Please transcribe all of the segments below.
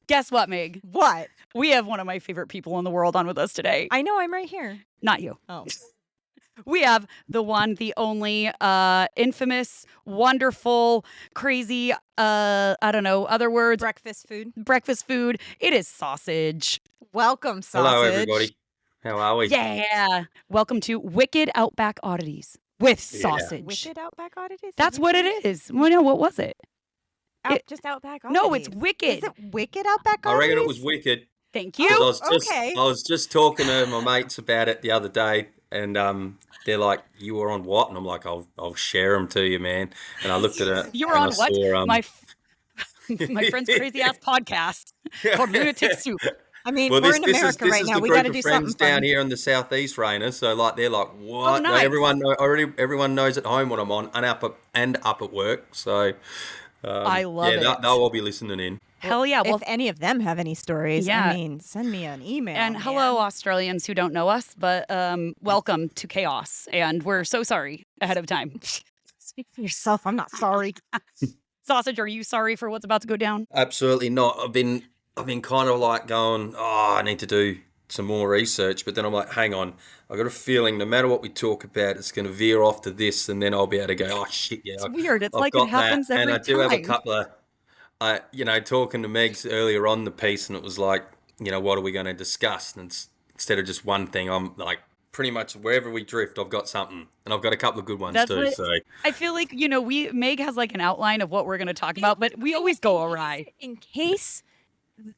Guess what, Meg? What? We have one of my favorite people in the world on with us today. I know, I'm right here. Not you. Oh. We have the one, the only, infamous, wonderful, crazy, I don't know, other words. Breakfast food. Breakfast food. It is Sausage. Welcome, Sausage. Hello, everybody. How are we? Yeah. Welcome to Wicked Outback Oddities with Sausage. Wicked Outback Oddities? That's what it is. Well, no, what was it? Just Outback Oddities. No, it's Wicked. Is it Wicked Outback Oddities? I reckon it was wicked. Thank you. Okay. I was just talking to my mates about it the other day, and they're like, "You were on what?" And I'm like, "I'll share them to you, man." And I looked at it. You were and on I what? saw, My friend's crazy ass podcast called Lunatic Soup. I mean, well, we're in America right now. We got to do something fun. down here in the southeast, Reyna. So like, they're like, "What?" Oh, nice. Everyone knows at home what I'm on, and up at work. So I love it. They'll all be listening in. Hell yeah. Well, if any of them have any stories, Yeah. I mean, send me an email. and hello, Australians who don't know us, but welcome to chaos. And we're so sorry ahead of time. Speak for yourself. I'm not sorry. Sausage, are you sorry for what's about to go down? Absolutely not. I've been kind of like going, I need to do some more research, but then I'm like, hang on, I got a feeling no matter what we talk about, it's going to veer off to this, and then I'll be able to go, oh shit, yeah, It's weird. It's I've like got it happens that. every And I do time. have a couple of, talking to Megs earlier on the piece, and it was like, what are we going to discuss? And instead of just one thing, I'm like, pretty much wherever we drift, I've got something, and I've got a couple of good ones too. So I feel like, Meg has like an outline of what we're going to talk about, but we always go awry. In case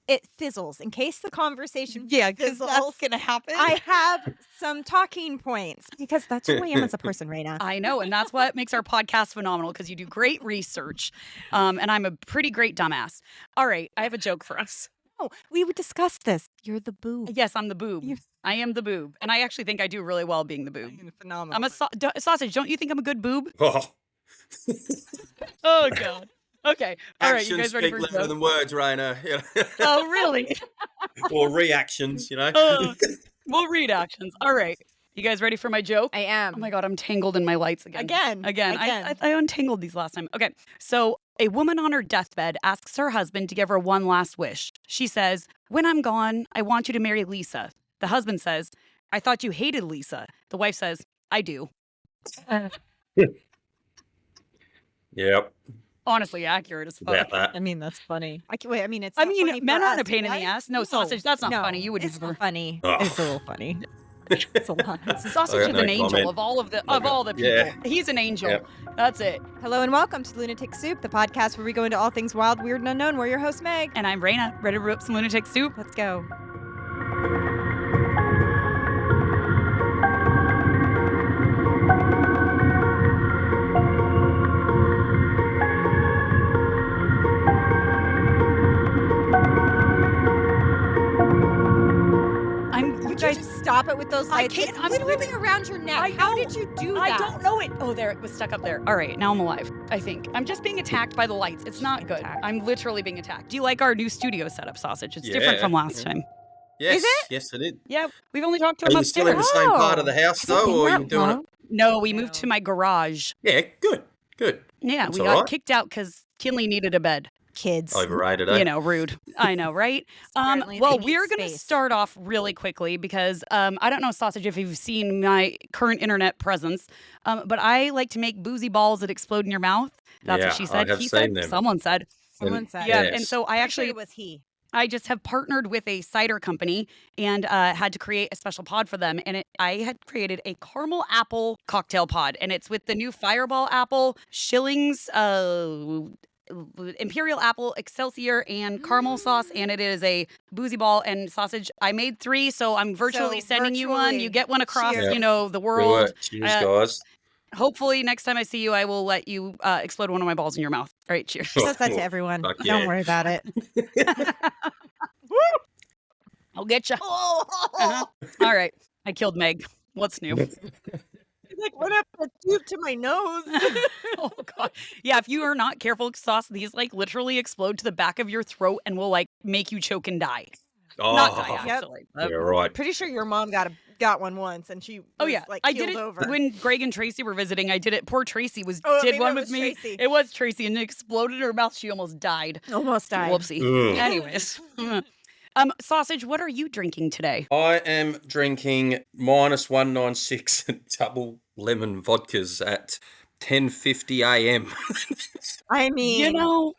it fizzles, in case the conversation Yeah, because fizzles, that's going to happen. I have some talking points because that's who I am as a person, Reyna. I know, and that's what makes our podcast phenomenal, because you do great research, and I'm a pretty great dumbass. All right, I have a joke for us. Oh, we would discuss this. You're the boob. Yes, I'm the boob. I am the boob, and I actually think I do really well being the boob. Phenomenal. I'm a sausage. Don't you think I'm a good boob? oh, Oh, God. Okay. All right, you actions guys ready speak for a louder joke? than words, Reyna. Oh, really? Or reactions, We'll read actions. All right. You guys ready for my joke? I am. Oh my God, I'm tangled in my lights again. Again. I untangled these last time. Okay. So a woman on her deathbed asks her husband to give her one last wish. She says, "When I'm gone, I want you to marry Lisa." The husband says, "I thought you hated Lisa." The wife says, "I do." Yep. Honestly, accurate as fuck. About that. I mean, that's funny. It's I not mean, funny men for aren't a us, pain in the right? ass. No, sausage, that's not funny. You would It's never. not funny. Ugh. It's a little funny. It's a lot. Sausage I is got an no angel comment. of all the people. Yeah. He's an angel. Yep. That's it. Hello and welcome to Lunatic Soup, the podcast where we go into all things wild, weird, and unknown. We're your host, Meg. And I'm Reyna, ready to rip some lunatic soup. Let's go. Would you just stop it with those lights? can't. It's I'm literally around your neck. I How know. did you do that? I don't know it. Oh, there, it was stuck up there. All right, now I'm alive, I think. I'm just being attacked by the lights. It's not good. Attacked. I'm literally being attacked. Do you like our new studio setup, Sausage? It's Yeah. different from last time. Yes. Is it? Yes, it is. Yeah, we've only talked to Are him you still in the upstairs. same part of the house, Has it though, been or are that you doing long? it? No, we moved to my garage. Yeah, good. Yeah, That's we all got right. kicked out because Kinley needed a bed. Kids. Overrated, eh? Rude. I know, right? Apparently Well, they need we're going to space. start off really quickly because I don't know, Sausage, if you've seen my current internet presence, but I like to make boozy balls that explode in your mouth. That's Yeah, what she I said. have He seen said. them. Someone said. Someone said. Yeah, Yes. and so I Actually, actually it was he. I just have partnered with a cider company and had to create a special pod for them. And I had created a caramel apple cocktail pod, and it's with the new Fireball apple, Shillings, Imperial apple, Excelsior, and caramel sauce. And it is a boozy ball and sausage. I made 3, so I'm virtually So sending you one. virtually. You get one across, Cheers. the Good world. work. Cheers, guys. Hopefully, next time I see you, I will let you explode one of my balls in your mouth. All right, cheers. He says that to everyone. Fuck Don't yeah. worry about it. I'll get you. Uh-huh. All right, I killed Meg. What's new? Like, what happened to tube to my nose? Oh God. Yeah, if you are not careful, Sauce, these like literally explode to the back of your throat and will like make you choke and die. Not die, Oh, actually. yeah, right. Pretty sure your mom got one once, and she Oh was, yeah, like, I did keeled it over. when Greg and Tracy were visiting. I did it. Poor Tracy Oh, did maybe one it with was me. Tracy. It was Tracy, and it exploded in her mouth. She almost died. Almost died. Whoopsie. Ugh. Anyways, Sausage, what are you drinking today? I am drinking -196 double lemon vodkas at 10:50 a.m. I mean, You know,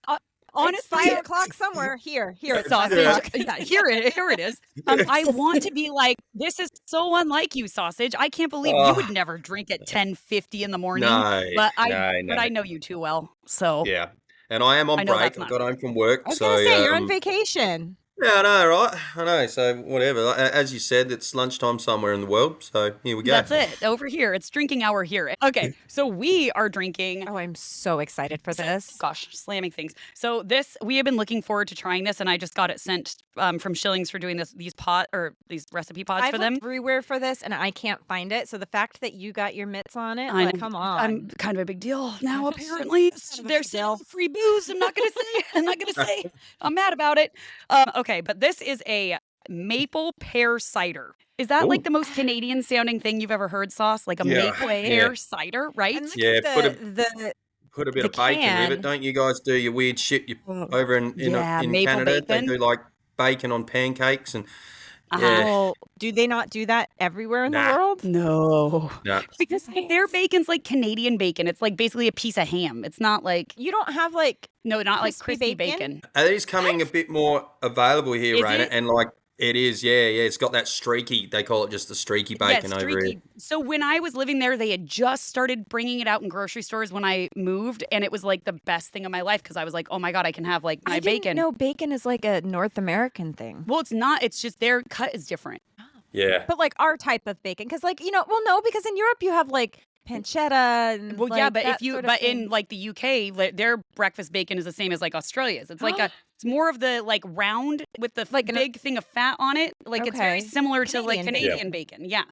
uh, it's honestly, 5 o'clock somewhere. Here, it's 5 Sausage. o'clock. Yeah, here it is. I want to be like, this is so unlike you, Sausage. I can't believe you would Oh, never drink at 10:50 in the morning. no, But no. I know you too well, so Yeah. And I am I on know break. that's I not. got home from I work, was so gonna say you're on vacation. yeah, I know, right? I know. So whatever. As you said, it's lunchtime somewhere in the world. So here we go. That's it. Over here, it's drinking hour here. Okay, so we are drinking. Oh, I'm so excited for this. Gosh, slamming things. So we have been looking forward to trying this, and I just got it sent from Shillings for doing these recipe pods I've for them. looked everywhere for this, and I can't find it. So the fact that you got your mitts on it, I like, know. come on. I'm kind of a big deal now. Apparently, Kind of a they're big sending deal. free booze. I'm not gonna say. I'm not gonna say. I'm mad about it. Okay, but this is a maple pear cider. Is that like Ooh. the most Canadian sounding thing you've ever heard, Sauce? Like a Yeah, maple Wait. yeah, pear cider, right? And look yeah. at Put a bit the of bacon with it. can. Don't you guys do your weird shit over Yeah, in maple Canada? They bacon. do like bacon on pancakes and Uh-huh. yeah. Well, do they not do that everywhere in the Nah. world? No. No. Because their bacon's like Canadian bacon. It's like basically a piece of ham. It's not like You don't have like not like crispy crispy bacon? bacon. It is coming a bit more available here, Is Raina, it? and like it is, yeah. It's got that streaky. They call it just the streaky bacon Yes, over here. streaky. So when I was living there, they had just started bringing it out in grocery stores when I moved, and it was like the best thing of my life because I was like, oh my God, I can have like my I didn't bacon. know bacon is like a North American thing. Well, it's not. It's just their cut is different. Yeah. But like our type of bacon, because like, well, no, because in Europe you have like pancetta and Well, yeah, like but that if you, sort of but thing. in like the UK, their breakfast bacon is the same as like Australia's. It's like it's more of the like round with the Like big thing of fat on it. Like it's very Okay. similar to like Canadian Canadian bacon. Yeah.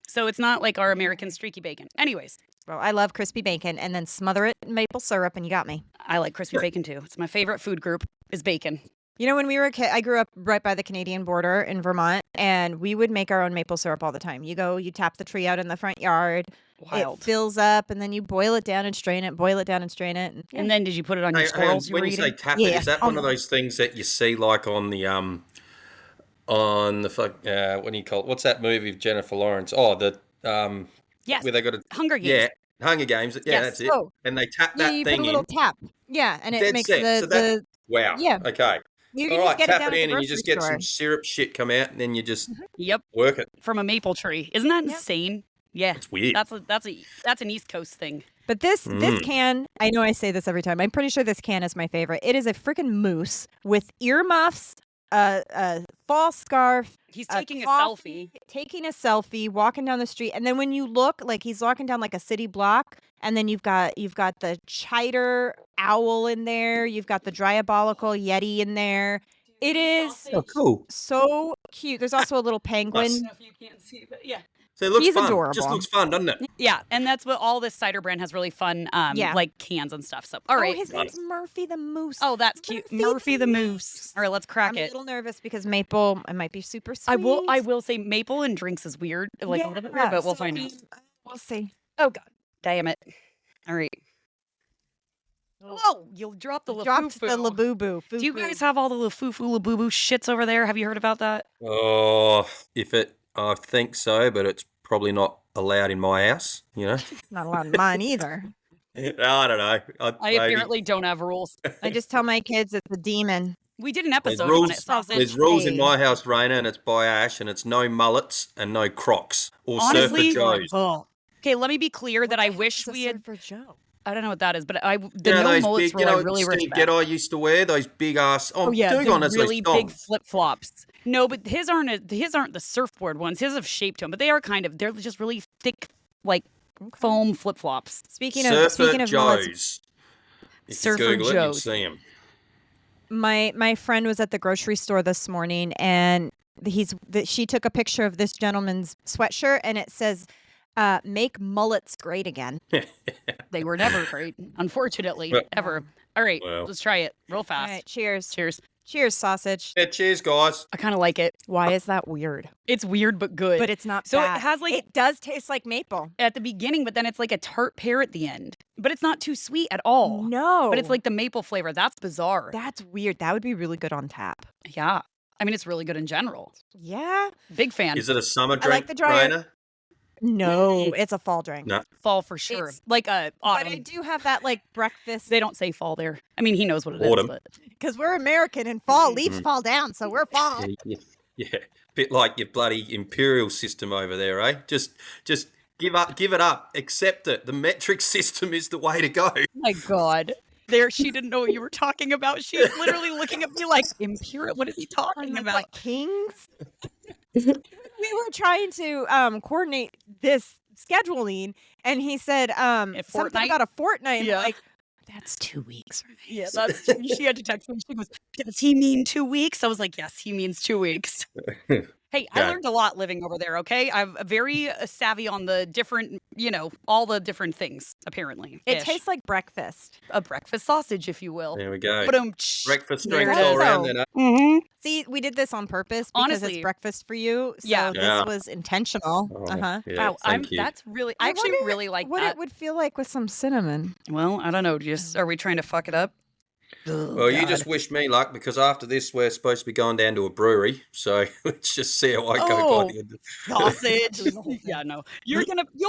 So it's not like our American streaky bacon. Anyways, Well, I love crispy bacon, and then smother it in maple syrup, and you got me. I like crispy bacon too. It's my favorite food group is bacon. You know, when we were a kid, I grew up right by the Canadian border in Vermont, and we would make our own maple syrup all the time. You tap the tree out in the front yard. Wild. It fills up, and then you boil it down and strain it, boil it down and strain it. And then did you put it on your squirrels you when were you say eating? tap it, Yeah. is that one of those things that you see like on the what do you call it? What's that movie of Jennifer Lawrence? Oh, the Yes. where they got a Hunger Games. yeah, Hunger Games. Yeah, Yes. that's it. Oh. And they tap Yeah, that you put thing a little in. tap. Yeah, and it Dead makes set. So that wow. yeah. Okay. You All can right, just get it tap down it at in the and you just grocery get store. some syrup shit come out, and then you just Yep. work it. From a maple tree. Isn't that Yep. insane? Yeah. It's weird. That's an East Coast thing. But this can, I know I say this every time. I'm pretty sure this can is my favorite. It is a freaking moose with earmuffs, a fall scarf. He's taking a coffee, selfie. taking a selfie, walking down the street, and then when you look, like he's walking down like a city block, and then you've got the chider owl in there, you've got the diabolical yeti in there. It is Oh, cool. so cute. There's also a little I penguin. don't know if you can't see, but yeah. So it looks He's fun. adorable. Just looks fun, doesn't it? Yeah, and that's what all this cider brand has really fun Yeah. like cans and stuff. So all right. Oh, his name's Murphy the Moose. Oh, that's cute. Murphy the Moose. All right, let's crack I'm a it. little nervous because maple, it might be super sweet. I will say maple and drinks is weird. Like a little bit weird, but we'll find out. We'll see. Oh God. Damn it. All right. Whoa, you'll drop the Dropped the lafufu. laboo-boo. Do you guys have all the lafufu labubu shits over there? Have you heard about that? Oh, I think so, but it's probably not allowed in my house. You know. Not allowed in mine either. I don't know. I Maybe. apparently don't have rules. I just tell my kids it's a demon. We did an There's episode on it, rules. sausage. There's rules in Hey. my house, Raina, and it's by Ash, and it's no mullets and no Crocs or Honestly, Surfer Joes. oh. Okay, let me be clear that I wish we had. For Joe. I don't know what that is, but the You know no those mullets big, rule I really Steve respect. Gedai used to wear those big ass. Oh yeah, doing the on us really those big thongs. flip flops. No, but his aren't the surfboard ones. His have shape to them, but they are they're just really thick, like foam flip flops. Speaking Surfer of mullets, Joes. If Surfer you Google it, you'll Joes. see them. my friend was at the grocery store this morning, and she took a picture of this gentleman's sweatshirt, and it says, "Make mullets great again." They were never great, unfortunately, Well- ever. All right, Well. let's try it real All fast. right, cheers. Cheers. Cheers, sausage. Yeah, cheers, guys. I kind of like it. Why is that weird? It's weird but good. But it's not So bad. it has like It does taste like maple. at the beginning, but then it's like a tart pear at the end. But it's not too sweet at all. No. But it's like the maple flavor. That's bizarre. That's weird. That would be really good on tap. Yeah. I mean, it's really good in general. Yeah. Big fan. Is it a summer I drink, like the dryer. Raina? No, it's a fall drink. No. Fall for sure. It's- Like a But autumn. I do have that like breakfast They don't say fall there. I mean, he knows what it is, Autumn. but because we're American and fall leaves fall down, so we're fall. Yeah. Bit like your bloody imperial system over there, eh? Just give it up, accept it. The metric system is the way to go. my God. There, she didn't know what you were talking about. She's literally looking at me like, Imperial, what is he talking Like, about? what, kings? We were trying to coordinate this scheduling, and he said something fortnight? about a fortnight. Yeah. I'm like, that's 2 weeks. Right? Yeah, that's she had to text me. She goes, "Does he mean 2 weeks?" I was like, "Yes, he means 2 weeks." Hey, I Yeah. learned a lot living over there. Okay, I'm very savvy on the different, all the different things. Apparently, It ish. tastes like breakfast. a breakfast sausage, if you will. There we go. But Breakfast There drinks it all is. around then, eh? Mm-hmm. See, we did this on purpose because Honestly. it's breakfast for you. So Yeah. this Yeah. was intentional. Oh, Uh-huh. yeah, Wow, thank you. that's really. I actually wonder really like what that. it would feel like with some cinnamon. Well, I don't know. Just are we trying to fuck it up? Oh, Well, you God. just wish me luck because after this, we're supposed to be going down to a brewery. So let's just see how I go. Oh, by the end of- sausage. Yeah, no, you'll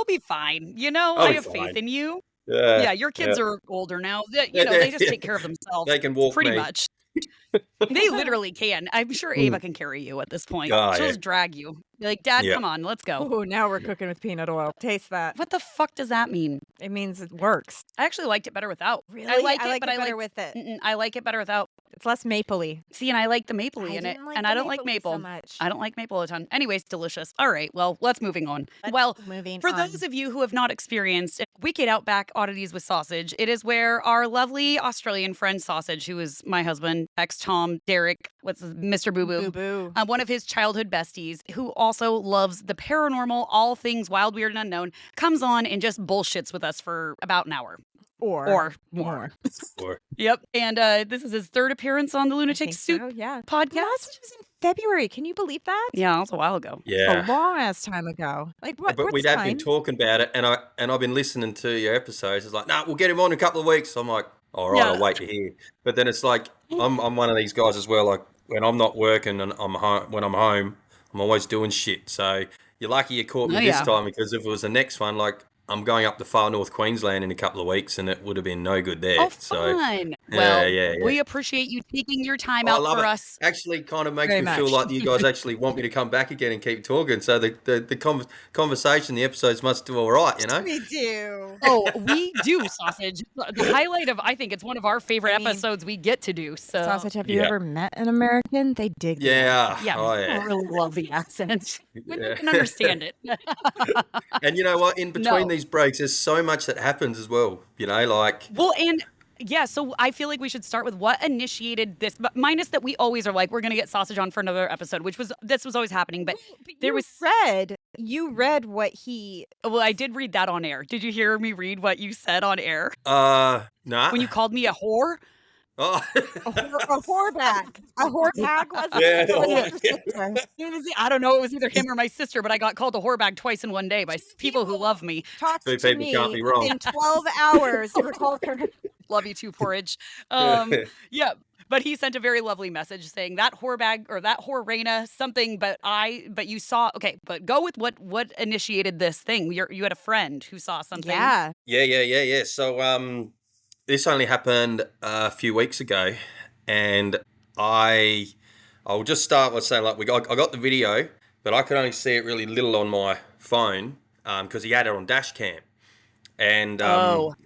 be fine. I'll I be have faith fine. in you. Yeah, Yeah, your kids are older now. They just take care of themselves. They can walk pretty me. much. They literally can. I'm sure Ava can carry you at this point. Oh, She'll yeah. just drag you. Be like, Dad, Yeah. come on, let's go. Oh, now we're cooking with peanut oil. Taste that. What the fuck does that mean? It means it works. I actually liked it better without. Really? I like it, like but it I better like with it. I like it better without. It's less mapley. See, and I like the mapley I in it, didn't like and the I don't like mapley maple. so much. I don't like maple a ton. Anyways, delicious. All right, well, let's moving on. Moving For on. those of you who have not experienced Wicked Outback Oddities with Sausage, it is where our lovely Australian friend Sausage, who is my husband, ex-Tom, Derek, Mr. Boo Boo, Boo. one of his childhood besties, who also loves the paranormal, all things wild, weird, and unknown, comes on and just bullshits with us for about an hour Or more. Or- Yep. And this is his third appearance on the I Lunatic think Soup so, yeah. podcast. Last was in February. Can you believe that? Yeah, that was a while ago. Yeah. A long ass time ago. Like what? But what's we'd have time? been talking about it, and I've been listening to your episodes. It's like, nah, we'll get him on in a couple of weeks. I'm like, all right, Yeah. I'll wait to hear. But then it's like, I'm one of these guys as well. Like when I'm not working and I'm home, when I'm home, I'm always doing shit. So you're lucky you caught me Oh, this yeah. time, because if it was the next one, like I'm going up to far north Queensland in a couple of weeks, and it would have been no good there. Oh, So fun. Yeah, Well, yeah. we appreciate you taking your time I out love for it. us. Actually, kind of makes Very me feel much. like you guys actually want me to come back again and keep talking. So the conversation, the episodes must do all right, you know. We do. Oh, we do, Sausage. The highlight of, I think it's one of our favorite I mean, episodes we get to do. So, Sausage, have you Yeah. ever met an American? They dig the Yeah. accent. yeah, Oh, I yeah. really love the accent. When you Yeah. can understand it. And you know what? In between No. these breaks, there's so much that happens as well. You know, like Well, and yeah, so I feel like we should start with what initiated this, but minus that we always are like, we're going to get Sausage on for another episode, this was always happening. But there was, You read what he. well, I did read that on air. Did you hear me read what you said on air nah. when you called me a whore? Oh. A whorebag. A whorebag was Yeah, it? Or was yeah. it your sister? It was, I don't know. It was either him or my sister, but I got called a whorebag twice in one day by people who love me. Talked Two to people me can't be wrong. in 12 hours. You were called her. Love you too, porridge. Yeah. But he sent a very lovely message saying that whorebag or that whore Reyna something, but you saw, okay, but go with what initiated this thing. You had a friend who saw something. Yeah. Yeah. So this only happened a few weeks ago, and I'll just start with saying, like, I got the video, but I could only see it really little on my phone because he had it on dash cam, and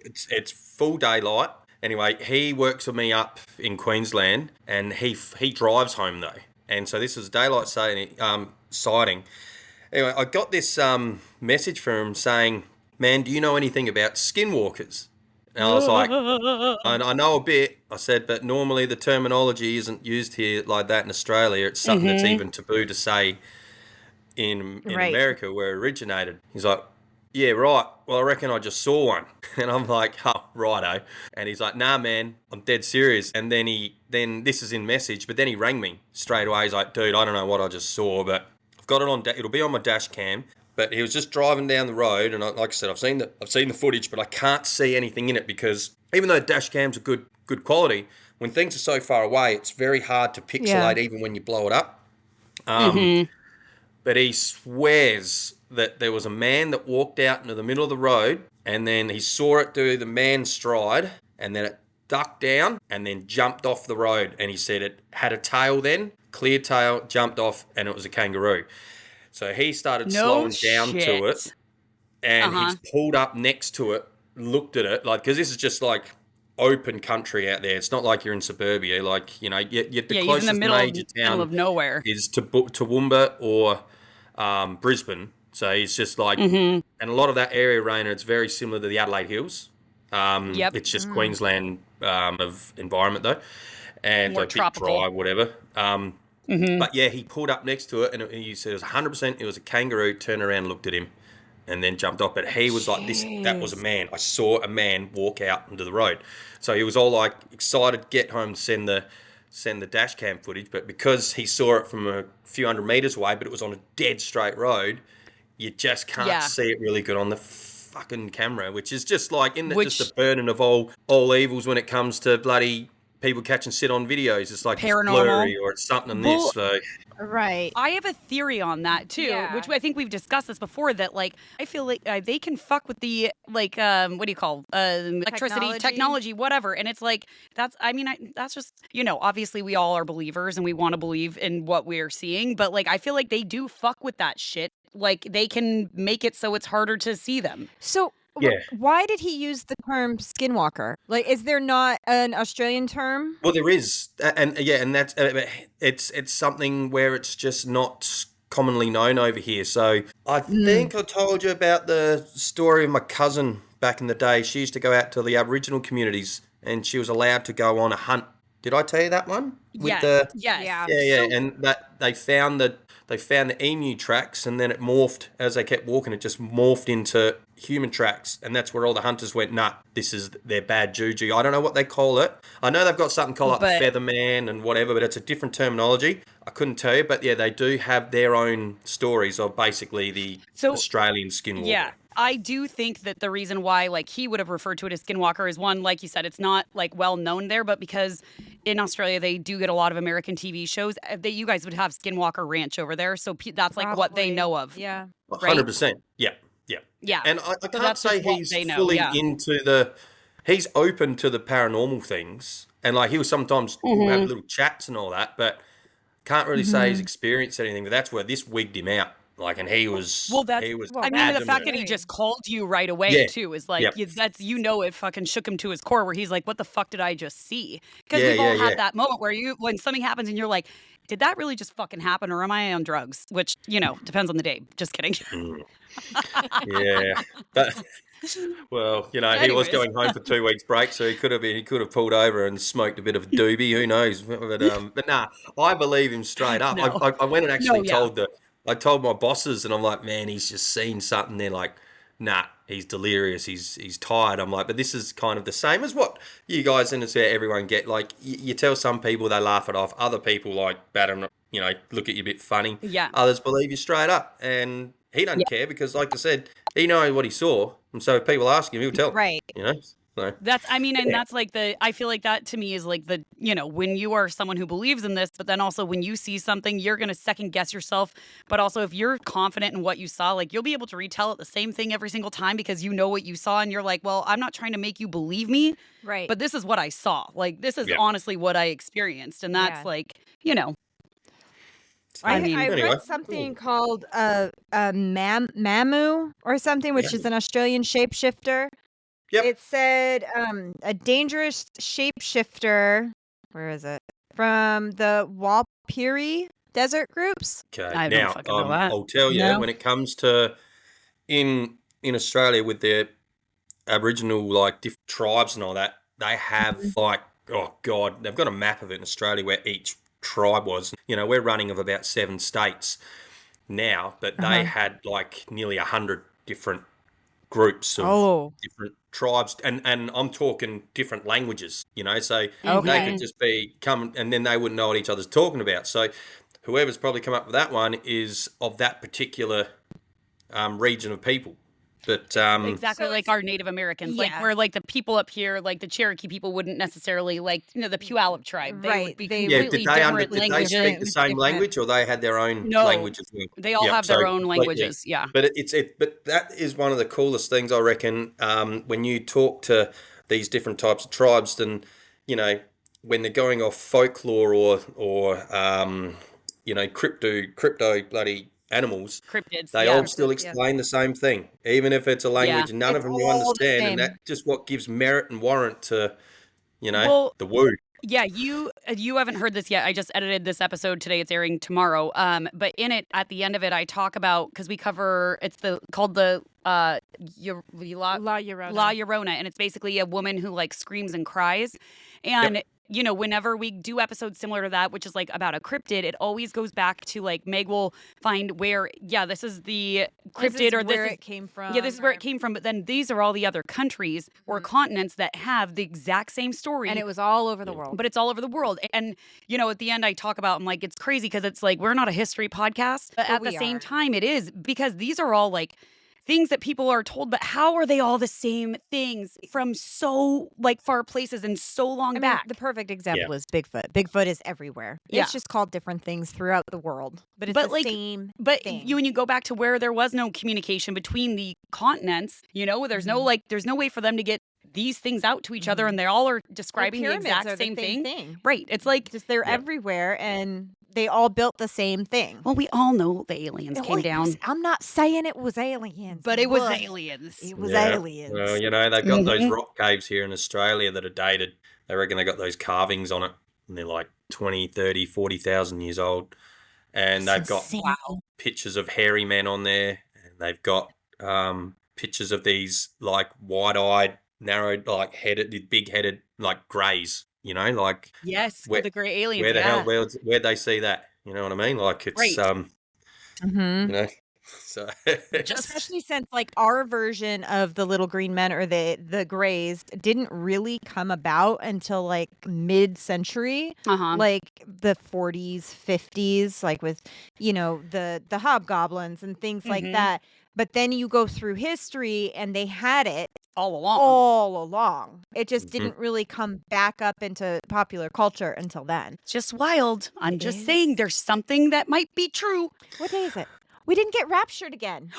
it's full daylight. Anyway, he works with me up in Queensland, and he drives home though, and so this is daylight sighting. Anyway, I got this message from him saying, "Man, do you know anything about skinwalkers?" And I was like, I know a bit. I said, but normally the terminology isn't used here like that in Australia. It's something that's even taboo to say in Right. America where it originated. He's like, yeah, right. Well, I reckon I just saw one. And I'm like, oh, righto. And he's like, nah, man, I'm dead serious. And then this is in message, but then he rang me straight away. He's like, dude, I don't know what I just saw, but I've got it on, it'll be on my dash cam. But he was just driving down the road. And like I said, I've seen the footage, but I can't see anything in it because even though dash cams are good quality, when things are so far away, it's very hard to pixelate even when you blow it up. Mm-hmm. But he swears that there was a man that walked out into the middle of the road and then he saw it do the man stride and then it ducked down and then jumped off the road. And he said it had a tail then, clear tail, jumped off, and it was a kangaroo. So he started No slowing down to it shit. and Uh-huh. he's pulled up next to it, looked at it, like, because this is just like open country out there. It's not like you're in suburbia. Like, you know, the Yeah, he's in the closest middle major of town nowhere. is to Toowoomba or Brisbane. So he's just like, Mm-hmm. and a lot of that area, Rainer, it's very similar to the Adelaide Hills. Yep. It's just Queensland of environment though, and More a bit tropical. dry, whatever. Mm-hmm. But yeah, he pulled up next to it, and he said it was 100%. It was a kangaroo. Turned around, looked at him, and then jumped off. But he was like, "This, that was a Jeez. man. I saw a man walk out into the road." So he was all like excited, get home, send the dash cam footage. But because he saw it from a few hundred meters away, but it was on a dead straight road, you just can't Yeah. see it really good on the fucking camera. Which is just like, isn't it just Which the burden of all evils when it comes to bloody people catching shit on videos? It's like it's paranormal. blurry or it's something in Well, this. So Right. I have a theory on that too, Yeah. which I think we've discussed this before. That like I feel like they can fuck with the like what do you call electricity, technology, whatever. And it's like that's just obviously we all are believers and we want to believe in what we're seeing, but like I feel like they do fuck with that shit. Like they can make it so it's harder to see them. So yeah. why did he use the term skinwalker? Like, is there not an Australian term? Well, there is, and yeah, and that's it's something where it's just not commonly known over here. So I think I told you about the story of my cousin back in the day. She used to go out to the Aboriginal communities, and she was allowed to go on a hunt. Did I tell you that one? With Yes. the Yes. Yeah. yeah, So- and that they found the emu tracks, and then it morphed as they kept walking. It just morphed into human tracks, and that's where all the hunters went. Nah, this is their bad juju. I don't know what they call it. I know they've got something called like But- the featherman and whatever, but it's a different terminology. I couldn't tell you, but yeah, they do have their own stories of basically the So- Australian skinwalker. Yeah. I do think that the reason why like he would have referred to it as skinwalker is one, like you said, it's not like well known there, but because in Australia they do get a lot of American TV shows. You guys would have Skinwalker Ranch over there, so that's like what they Probably. know of. Yeah. 100%. Yeah, yeah. Yeah. And I can't that's just say what he's they know, fully yeah. into he's open to the paranormal things. And like he'll sometimes have little chats and all that, but can't really say he's experienced anything. But that's where this wigged him out. Like, and he was, Well, that's- he was well, I mean, the adamant. fact that he just called you right away Yeah. too is like Yep. it fucking shook him to his core. Where he's like, "What the fuck did I just see?" Because Yeah, we've all yeah, had yeah. that moment where when something happens and you're like, "Did that really just fucking happen, or am I on drugs?" Which depends on the day. Just kidding. Yeah, but well, he was Anyways. going home for 2 weeks break, so he could have pulled over and smoked a bit of a doobie. Who knows? But nah, I believe him straight up. No. I went and actually No, yeah. told my bosses, and I'm like, man, he's just seen something. They're like, nah, he's delirious. He's tired. I'm like, but this is kind of the same as what you guys and everyone get. Like, you tell some people, they laugh it off. Other people like bat them, look at you a bit funny. Yeah. Others believe you straight up, and he doesn't care because, like I said, he knows what he saw, and so if people ask him, he'll tell. Right. So And that's like I feel like that to me is like when you are someone who believes in this, but then also when you see something, you're going to second guess yourself. But also if you're confident in what you saw, like you'll be able to retell it the same thing every single time because you know what you saw and you're like, well, I'm not trying to make you believe me, Right. but this is what I saw. Like this is Yeah. honestly what I experienced. And that's Yeah. like, I Anyway. read something called Mamu or something, which is an Australian shapeshifter. Yep. It said a dangerous shapeshifter. Where is it? From the Walpiri desert groups. okay, I don't now fucking know that. I'll tell you No? when it comes to in Australia with their Aboriginal like different tribes and all that, they have like oh god, they've got a map of it in Australia where each tribe was. We're running of about 7 states now, but they had like nearly 100 different groups of Oh, different tribes, and I'm talking different languages, so they okay. could just be come, and then they wouldn't know what each other's talking about. So whoever's probably come up with that one is of that particular region of people. But Exactly So like it's our Native Americans, like yeah, where like the people up here, like the Cherokee people wouldn't necessarily like, the Puyallup tribe. They would right. be They yeah, would completely be different did they languages. speak the with same different. language, or they had their own No, language as well? they all Yep. have their So own completely. languages. Yeah. But but that is one of the coolest things, I reckon, when you talk to these different types of tribes, and when they're going off folklore or crypto bloody animals, Cryptids. they Yeah. all still Cryptids, yeah. explain the same thing, even if it's a Yeah. language none of It's them you all the understand, and same. that's just what gives merit and warrant to Well, the woo. yeah, you haven't heard this yet. I just edited this episode today. It's airing tomorrow. But in it, at the end of it, I talk about because we cover it's called the La Llorona. La Llorona, and it's basically a woman who like screams and cries. And Yep. whenever we do episodes similar to that, which is like about a cryptid, it always goes back to like Meg will find where, this is the This cryptid, is or where this is it came from. yeah, this is where or- it came from. But then these are all the other countries or Mhm. continents that have the exact same story. And it was all over the world. But it's all over the world. And, at the end, I talk about, I'm like, it's crazy because it's like, we're not a history podcast. But at the we same are. time, it is because these are all like things that people are told. But how are they all the same things from so like far places and so long I mean, back? the perfect example is Bigfoot. Bigfoot is everywhere. Yeah. It's just called different things throughout the world, but it's But, the like, same But thing. when you go back to where there was no communication between the continents, there's no Mhm. there's no way for them to get these things out to each other, Mhm. and they all are Well, describing the pyramids exact are the same same thing. Right. It's like, Just they're Yeah. everywhere, and they all built the same thing. well, we all know the aliens came down, I'm not saying it was aliens, but it was aliens. It was Yeah. aliens. Well, they've got those Mhm. rock caves here in Australia that are dated. They reckon they got those carvings on it, and they're like 20, 30, 40,000 years old. And they've got Insane. pictures of hairy men on there, and they've got pictures of these like wide-eyed, narrowed, like headed, big-headed, like greys. Like Yes, where, the gray aliens. where the Yeah. hell where'd they see that? You know what I mean? Like it's Right. Mhm. so Especially since like our version of the little green men or the grays didn't really come about until like mid-century, Uh-huh. like the 40s, 50s, like with the hobgoblins and things like Mhm. that. But then you go through history and they had it All along. all along. It just Mhm. didn't really come back up into popular culture until then. It's just wild. I'm It just is. saying there's something that might be true. What day is it? We didn't get raptured again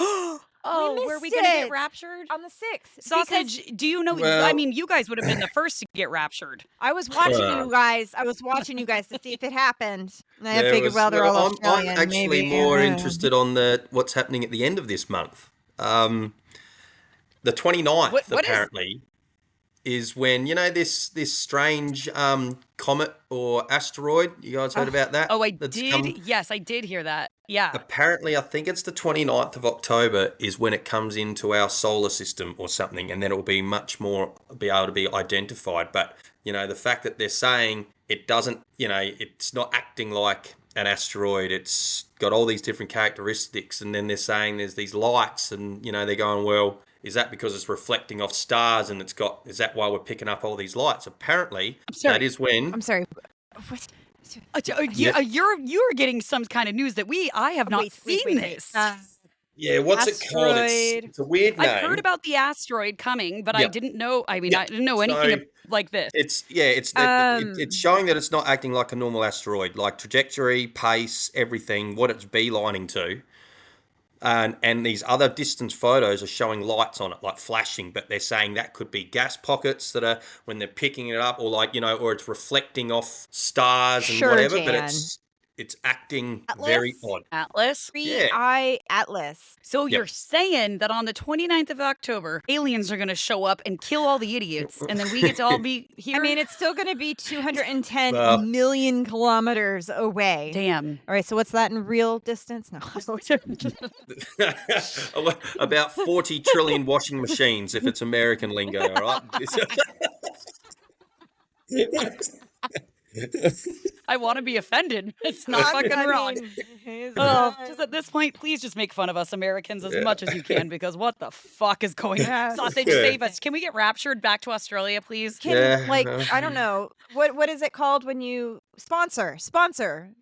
Oh, were we missed gonna get it. raptured? on the 6th. Sausage, do you know? I Well- mean, you guys would have been the first to get raptured. I was watching Well. you guys. I was watching you guys to see if it happened. And I There figured, was- well, they're all I'm Australian. actually maybe. more interested on what's happening at the end of this month. The 29th, What is- apparently, is when, this strange comet or asteroid. You guys heard about that? Oh, I That's did. come- Yes, I did hear that. Yeah. Apparently, I think it's the 29th of October is when it comes into our solar system or something, and then it will be much more be able to be identified. But, the fact that they're saying it doesn't, it's not acting like an asteroid. It's got all these different characteristics, and then they're saying there's these lights, and, they're going, well, is that because it's reflecting off stars, and is that why we're picking up all these lights? Apparently, sorry. that is when... I'm sorry. What? You're getting some kind of news that I have not seen this. Yeah, what's it called? Asteroid. It's a weird name. I've heard about the asteroid coming, but I Yep. didn't know. I mean, Yep. I didn't know So- anything like this. It's Um, it's showing that it's not acting like a normal asteroid, like trajectory, pace, everything, what it's beelining to, and these other distance photos are showing lights on it, like flashing. But they're saying that could be gas pockets that are when they're picking it up, or or it's reflecting off stars and Sure, whatever. But Jan. it's acting Atlas? very odd. Atlas. Yeah. Eye Atlas. So Yep. you're saying that on the 29th of October, aliens are going to show up and kill all the idiots, and then we get to all be here? I mean, it's still going to be 210 Well- million kilometers away. damn. All right, so what's that in real distance? No. About 40 trillion washing machines, if it's American lingo, all right? I want to be offended. It's not fucking wrong. Oh, just at this point, please just make fun of us Americans as much as you can, because what the fuck is going on? Yes. Sausage, Yeah. save us. Can we get raptured back to Australia, please? Can Yeah. I don't know what is it called when you sponsor?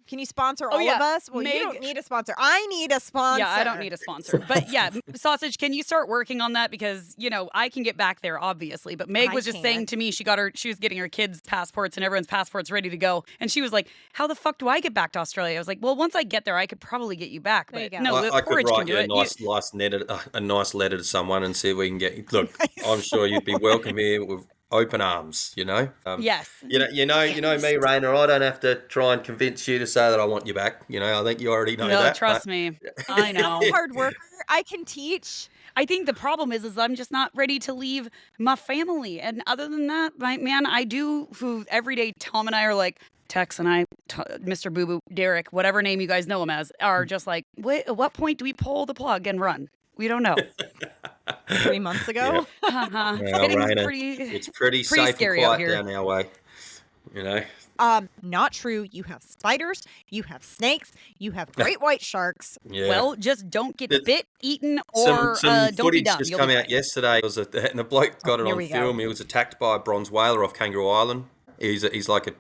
Can you sponsor all yeah. of us? Well, you Meg- don't need a sponsor. I need a sponsor. Yeah, I don't need a sponsor. But yeah, Sausage, can you start working on that? Because, I can get back there, obviously. But Meg I was just saying can't. to me, she was getting her kids' passports and everyone's passports ready to go. And she was like, how the fuck do I get back to Australia? I was like, well, once I get there, I could probably get you back. There you But go. no, I could Porridge can write do you it. a nice letter to someone and see if we can get. Look, I'm sure you'd be welcome here with open arms. Yes. You know me, Raina. I don't have to try and convince you to say that I want you back. I think you already know No, that. trust me. I know. I'm a hard worker. I can teach. I think the problem is I'm just not ready to leave my family. And other than that, I do who every day Tom and I are like, Tex and I, Mr. Boo Boo, Derek, whatever name you guys know him as, are just like, wait, at what point do we pull the plug and run? We don't know. 3 months ago. Uh-huh. It's Well, getting Raina, pretty it's pretty pretty safe and scary out quiet here. down our way. Not true. You have spiders, you have snakes, you have great white sharks. Yeah. Well, just don't get The- bit, eaten, some or some don't be footage dumb. just You'll come be out fine. yesterday. And the bloke got it here on we go. film. He was attacked by a bronze whaler off Kangaroo Island. He's like a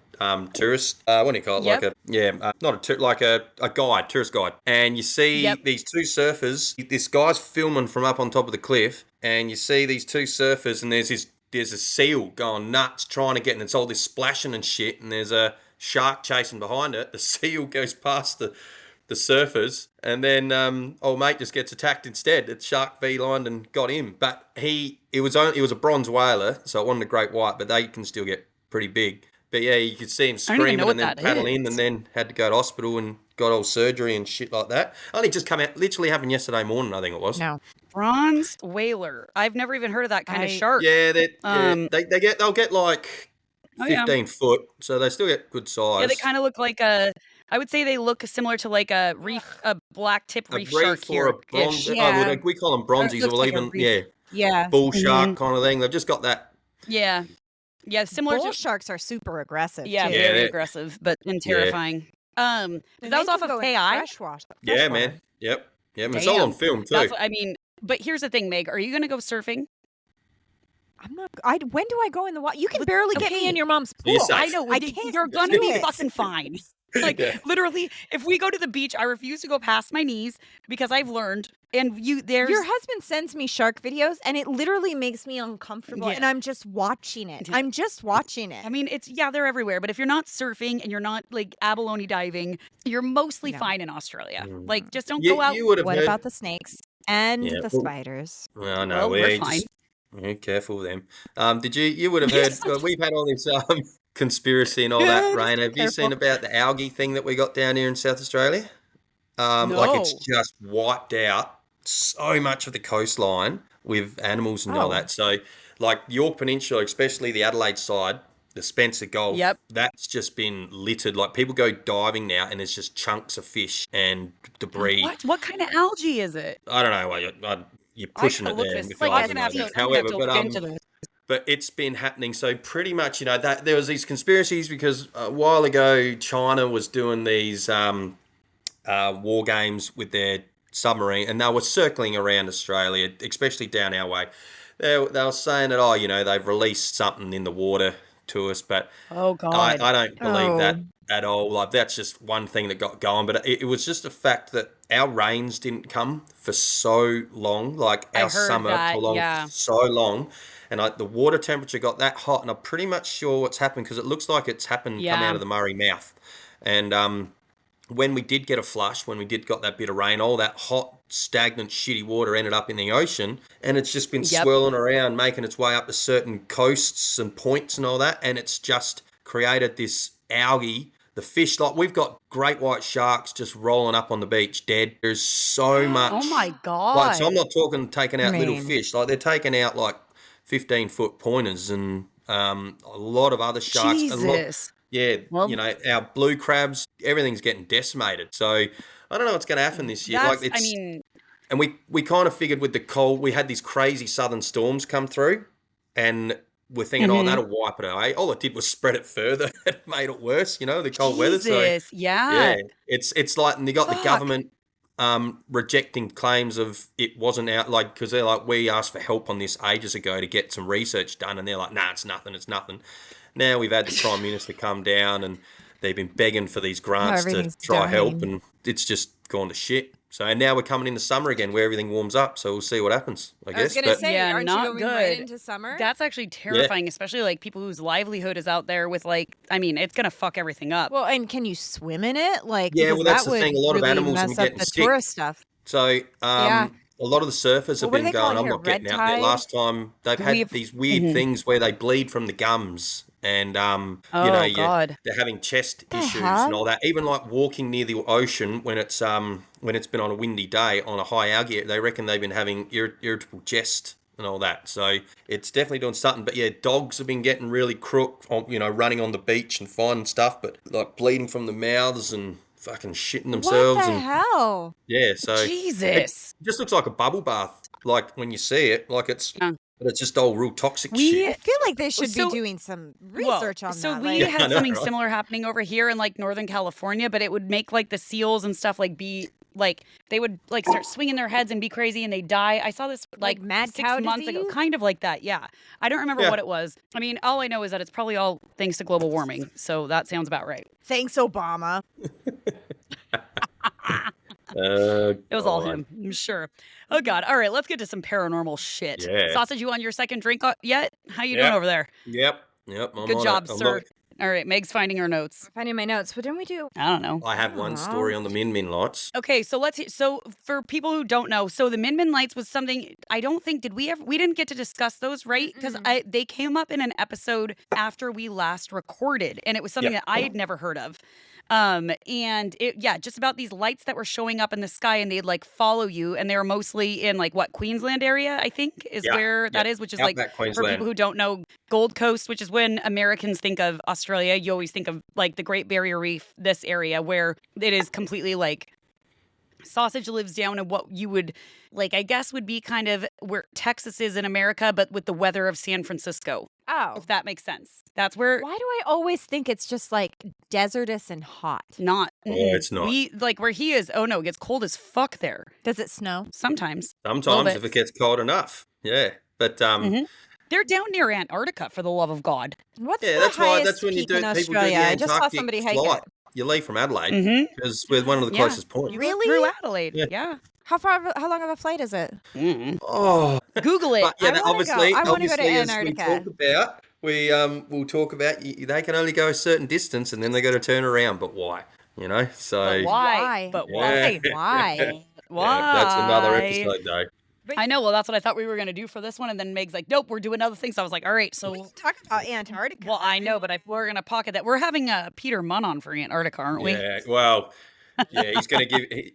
tourist. What do you call it? Yep. Like a guide, tourist guide. And you see Yep. these two surfers. This guy's filming from up on top of the cliff, and you see these two surfers, and there's a seal going nuts trying to get, and it's all this splashing and shit, and there's a shark chasing behind it. The seal goes past the surfers, and then old mate just gets attacked instead. The shark V-lined and got him, but it was a bronze whaler, so it wasn't a great white, but they can still get pretty big. But yeah, you could see him I don't even know screaming what and then that paddle in, is. and then had to go to hospital and got all surgery and shit like that. Only just come out, literally happened yesterday morning, I think it was. No. Bronze whaler. I've never even heard of that kind of I- shark. Yeah, Um, they'll get like Oh, yeah. 15 foot, so they still get good size. Yeah, they kind of look like I would say they look similar to like a black tip a reef shark reef or a here. bronze. Yeah. We call them bronzies, looks or like a even reef. Yeah. bull shark kind of thing. They've just got that. Yeah. Yeah, similar Bull to sharks are super aggressive. yeah, too. Yeah, very they- aggressive, but and Yeah. terrifying. And That they was off can of go in KI. freshwater. Yeah, man. Yep. It's all Damn. on film too. That's what I mean. But here's the thing, Meg. Are you gonna go surfing? I'm not. When do I go in the water? You can barely get me okay. in your mom's You're pool. safe. I know. I can't You're gonna do be it. fucking fine. Like Yeah. literally, if we go to the beach, I refuse to go past my knees because I've learned. And there's Your husband sends me shark videos, and it literally makes me uncomfortable. Yeah. And I'm just watching it. I'm just watching it. I mean, they're everywhere. But if you're not surfing and you're not like abalone diving, you're mostly No. fine in Australia. Mm. Like, just don't go out. You would have What heard. about the snakes and Yeah, the well- spiders? Well, no, Well, we're we fine. just careful with them. Did you would have heard? We've had all this conspiracy and all that. Just Rain, be have you seen careful. about the algae thing that we got down here in South Australia? Like it's No. just wiped out so much of the coastline with animals and all Oh. that. So, like York Peninsula, especially the Adelaide side, the Spencer Gulf, Yep. that's just been littered. Like people go diving now, and there's just chunks of fish and debris. What kind of algae is it? I don't know. You're pushing it gotta look there. this- if like, you I'm like gonna have it. to- I'm gonna However, have to look into this. but it's been happening. So pretty much, there was these conspiracies because a while ago China was doing these war games with their submarine, and they were circling around Australia, especially down our way. They were saying that they've released something in the water to us, but Oh God. I don't believe that Oh. at all. Like that's just one thing that got going, but it was just the fact that our rains didn't come for so long, like I our heard summer that, prolonged yeah. so long, and the water temperature got that hot, and I'm pretty much sure what's happened because it looks like it's happened come Yeah. out of the Murray mouth, and when we did get a flush, when we did got that bit of rain, all that hot, stagnant, shitty water ended up in the ocean, and it's just been Yep. swirling around, making its way up to certain coasts and points and all that, and it's just created this algae. The fish, like we've got great white sharks just rolling up on the beach dead. There's so much. Oh my God. Like, so I'm not talking taking out little Man. fish. Like they're taking out like 15-foot pointers and a lot of other sharks. A lot, Jesus. yeah, Well- our blue crabs, everything's getting decimated. So I don't know what's going to happen this year. That's, Like it's, I mean, and we kind of figured with the cold, we had these crazy southern storms come through, and we're thinking, oh, that'll wipe it away. All it did was spread it further. It made it worse, the cold weather. So Jesus, yeah. yeah, it's like, and you got the Fuck. government rejecting claims of it wasn't out, like, because they're like, we asked for help on this ages ago to get some research done, and they're like, nah, it's nothing. Now we've had the Prime Minister come down, and they've been begging for these grants to everything's try help, dying. and it's just gone to shit. So, and now we're coming into summer again where everything warms up, so we'll see what happens, I I was guess. gonna But say, Yeah, aren't not you going right good. into summer? That's actually terrifying, especially like people whose livelihood is out there with like, I mean, it's gonna fuck everything up. Well, and can you swim in it? Like, yeah, because well, that's that the would thing. A lot of really animals have mess been up getting the sick. tourist stuff. So, Yeah. a lot of the surfers have Well, what do been they call going, it I'm here, not getting red out there. tide? Last time, they've had We've- these weird things where they bleed from the gums, and, Oh, God. they're having chest The issues heck? and all that. Even like walking near the ocean when it's been on a windy day on a high algae, they reckon they've been having irritable chest and all that. So it's definitely doing something. But yeah, dogs have been getting really crook, running on the beach and finding stuff, but like bleeding from the mouths and fucking shitting themselves. What the And hell? yeah, so Jesus. it just looks like a bubble bath, like when you see it, like it's, Yeah. but it's just all real toxic We- shit. I feel like they should So- be doing some Well, research on so that. we like, I had know, something right? similar happening over here in like Northern California, but it would make like the seals and stuff like be like they would like start swinging their heads and be crazy and they die. I saw this like mad 6 cow months ago, disease? kind of like that. Yeah, I don't remember Yeah. what it was. I mean, all I know is that it's probably all thanks to global warming. So that sounds about right. thanks, Obama. It was all God. him, I'm sure. Oh God! All right, let's get to some paranormal shit. Yeah. Sausage, you on your second drink yet? How you Yep. doing over there? Yep. I'm Good on job, it. I'm sir. not- All right, Meg's finding her notes. Finding my notes. But didn't we do? I don't know. I have one story on the Min lights. Okay, so so for people who don't know, so the Min lights was something I don't think we didn't get to discuss those, right? Because they came up in an episode after we last recorded, and it was something Yep. that I had never heard of. And just about these lights that were showing up in the sky and they'd like follow you, and they were mostly in like what, Queensland area, I think is Yeah, where that yeah. is, which is like Outback, for Queensland. people who don't know, Gold Coast, which is when Americans think of Australia, you always think of like the Great Barrier Reef, this area where it is completely like Sausage lives down in what you would like, I guess would be kind of where Texas is in America, but with the weather of San Francisco, Oh. if that makes sense. That's where Why do I always think it's just like desertous and hot? not. Oh, it's not. We like where he is. Oh no, it gets cold as fuck there. Does it snow? Sometimes. Sometimes bit. if it gets cold enough. Yeah. But They're down near Antarctica, for the love of God. What's yeah, the that's why highest that's when you peak do in people do the Australia? I just saw Antarctic somebody hike flight. it. You leave from Adelaide Mhm. because we're one of the Yeah. closest points. You Really? Through Adelaide. Yeah. Yeah. How long of a flight is it? Oh, Google it. but yeah, I wanna obviously, go. I wanna go to as Antarctica. we'll talk about they can only go a certain distance and then they got to turn around. But why? So But why? But Yeah. why? Why? Why? Yeah, that's another episode though. I know. Well, that's what I thought we were going to do for this one. And then Meg's like, nope, we're doing other things. So I was like, all right. We So, can talk about Antarctica. well, I know, but we're going to pocket that. We're having Peter Munn on for Antarctica, aren't we? Yeah, well, yeah, he's going to give.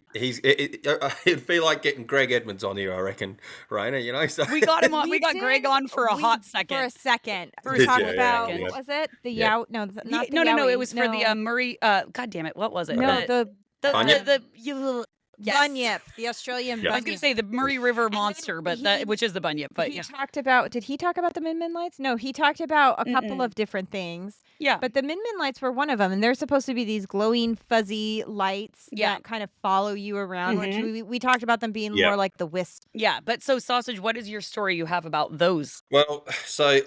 It'd be like getting Greg Edmonds on here, I reckon, Reyna. So We got him on. We got Greg on for a hot second. For a second. For We're a Did talking ya? about, Yeah, what was it? The Yeah. Yout? No, not the No. Yowie. It was for the No. Murray. God damn it. What was it? No, the Bunyip? Yes. bunyip. The Australian Yeah. I was bunyip. going to say the Murray River monster, but which is the bunyip. But he yeah. talked about, did he talk about the Min lights? No, he talked about a couple Mm-mm. of different things. Yeah. But the Min lights were one of them, and they're supposed to be these glowing, fuzzy lights Yeah. that kind of follow you around. Which Mhm. we talked about them being Yeah. more like the wisp. Yeah. But so, Sausage, what is your story you have about those? Well, so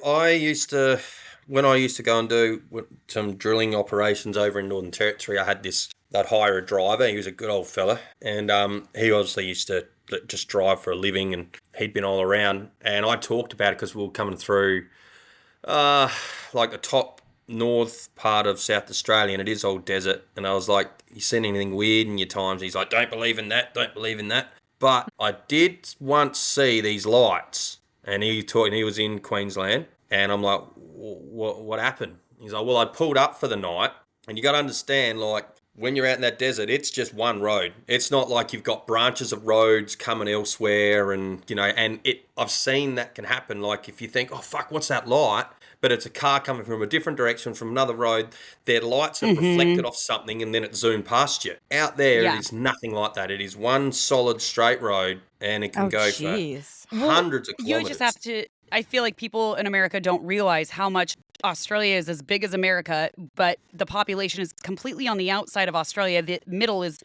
when I used to go and do some drilling operations over in Northern Territory, I'd hire a driver. He was a good old fella, and he obviously used to just drive for a living, and he'd been all around. And I talked about it because we were coming through, like the top north part of South Australia, and it is all desert. And I was like, "You seen anything weird in your times?" He's like, "Don't believe in that. Don't believe in that." But I did once see these lights, and he was in Queensland, and I'm like, what happened? He's like, well, I pulled up for the night, and you got to understand, like, when you're out in that desert, it's just one road. It's not like you've got branches of roads coming elsewhere, and I've seen that can happen. Like, if you think, oh fuck, what's that light? But it's a car coming from a different direction from another road. Their lights have reflected off something, and then it zoomed past you. Out there, Yeah. it is nothing like that. It is one solid straight road, and it can go for jeez. hundreds of You kilometers. just have to. I feel like people in America don't realize how much Australia is as big as America, but the population is completely on the outside of Australia. The middle is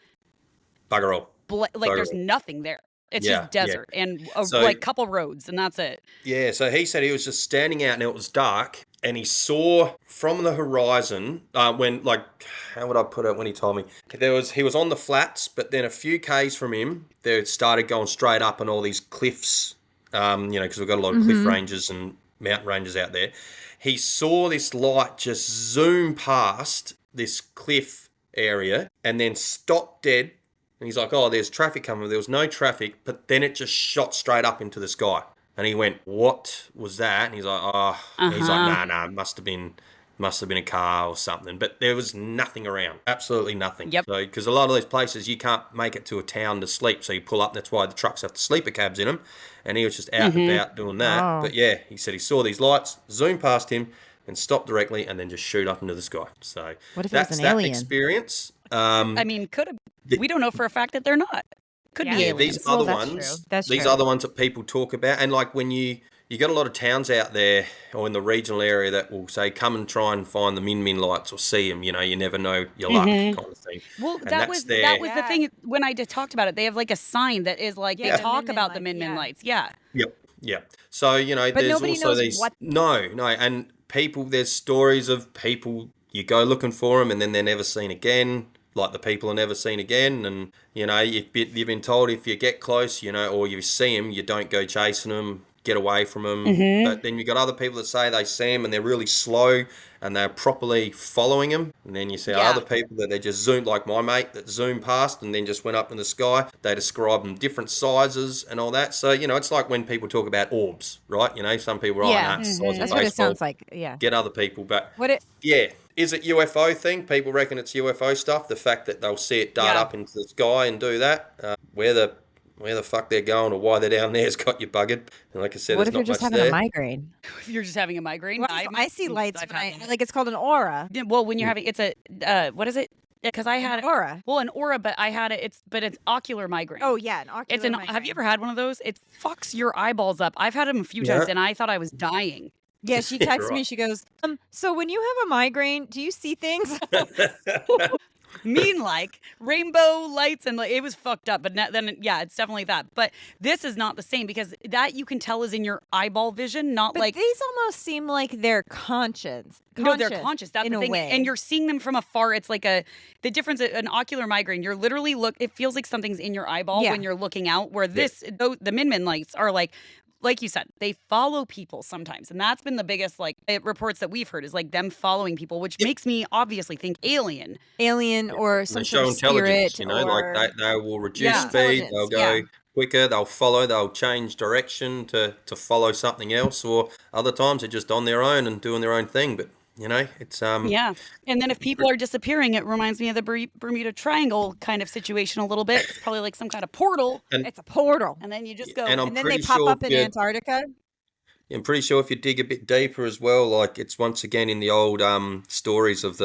Bugger all. like Bugger there's all. nothing there. It's Yeah, just yeah. desert and So like couple roads, and that's it. yeah, so he said he was just standing out and it was dark, and he saw from the horizon when, like, how would I put it when he told me? He was on the flats, but then a few k's from him, they started going straight up on all these cliffs. Because we've got a lot of cliff Mm-hmm. ranges and mountain ranges out there. He saw this light just zoom past this cliff area and then stop dead. And he's like, "Oh, there's traffic coming." There was no traffic, but then it just shot straight up into the sky. And he went, "What was that?" And he's like, "Oh," and he's like, Uh-huh. "Nah, must have been a car or something." But there was nothing around, absolutely nothing. Yep. So, because a lot of these places you can't make it to a town to sleep, so you pull up. That's why the trucks have the sleeper cabs in them. And he was just out and about doing that. Oh. But yeah, he said he saw these lights zoom past him and stop directly, and then just shoot up into the sky. So What if it was that's an that alien? experience. I mean, could have. The- We don't know for a fact that they're not. Could be Yeah, yeah, aliens. these Well, other that's ones, true. That's these true. other ones that people talk about, and like when you got a lot of towns out there or in the regional area that will say, "Come and try and find the Min Min lights or see them." You never know your luck, kind of thing. Well, And that that's was their that was the Yeah. thing when I just talked about it. They have like a sign that is like Yeah, they the talk Min Min about the lights, Min Min yeah. lights. Yeah. Yep, yep. So But there's nobody also knows these. what- No, and people. There's stories of people. You go looking for them, and then they're never seen again. Like the people are never seen again, and you've been told if you get close, or you see them, you don't go chasing them, get away from them. But then you got other people that say they see them and they're really slow and they're properly following them. And then you see Yeah. other people that they just zoom, like my mate that zoomed past and then just went up in the sky. They describe them different sizes and all that. So it's like when people talk about orbs, right? Some people are, "Oh, Yeah. no, it's the size of That's a what it baseball." sounds like. Yeah. Get other people, but What it? yeah, is it UFO thing? People reckon it's UFO stuff. The fact that they'll see it dart Yeah. up into the sky and do that, where the fuck they're going or why they're down there has got you buggered. And like I said, What there's if you're not just much having a there. migraine? If you're just having a migraine, Well, I see lights I've when had I them. like. It's called an aura. Yeah, well, when you're having it's a what is it? Because I had An aura. well an aura, but I had it. It's ocular migraine. Oh yeah, an ocular. It's an. Have you ever had one of those? It fucks your eyeballs up. I've had them a few Yeah. times, and I thought I was dying. Yeah, she Yeah, texts me. right. She goes, so when you have a migraine, do you see things? Mean like rainbow lights and like it was fucked up. But then yeah, it's definitely that. But this is not the same because that you can tell is in your eyeball vision, not But like. these almost seem like they're conscious. No, they're conscious. That's in the a thing. way. And you're seeing them from afar. It's like the difference. An ocular migraine. You're literally it feels like something's in your eyeball Yeah. when you're looking out. Where the Min Min lights are like you said, they follow people sometimes, and that's been the biggest reports that we've heard is like them following people, which makes me obviously think alien. or They some show sort of intelligence, spirit, like or they will reduce Yeah. speed, they'll Intelligence, go yeah. quicker, they'll follow, they'll change direction to follow something else, or other times they're just on their own and doing their own thing. But it's Yeah. And then if people are disappearing, it reminds me of the Bermuda Triangle kind of situation a little bit. It's probably like some kind of portal, and it's a portal. and then you just go. and I'm And then they pretty pop sure up in Antarctica. I'm pretty sure if you dig a bit deeper as well, like it's once again in the old stories of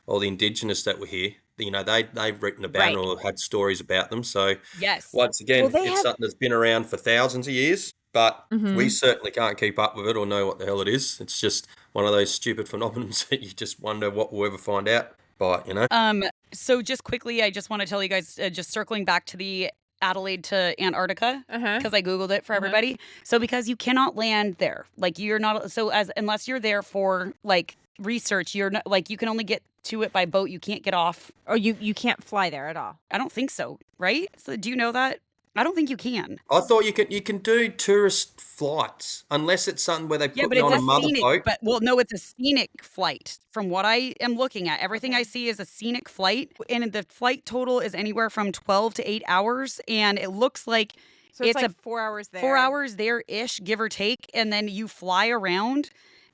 all the indigenous that were here. They've written about Right. or had stories about them. So Yes. once again, Well, they it's have- something that's been around for thousands of years, but Mhm. we certainly can't keep up with it or know what the hell it is. It's just one of those stupid phenomena that you just wonder what we'll ever find out by it. So just quickly, I just want to tell you guys, just circling back to the Adelaide to Antarctica, Uh-huh. because I Googled it for everybody. So because you cannot land there, like you're not, so unless you're there for like research, you're not like, you can only get to it by boat. You can't get off. Or you can't fly there at all. I don't think so. Right. So do you know that? I don't think you can. I thought you can do tourist flights unless it's something where they Yeah, put but you it's on a a mother scenic, boat. no, it's a scenic flight. From what I am looking at, everything I see is a scenic flight, and the flight total is anywhere from 12 to 8 hours, and it looks like So it's It's like a 4 hours there. 4 hours there-ish, give or take, and then you fly around,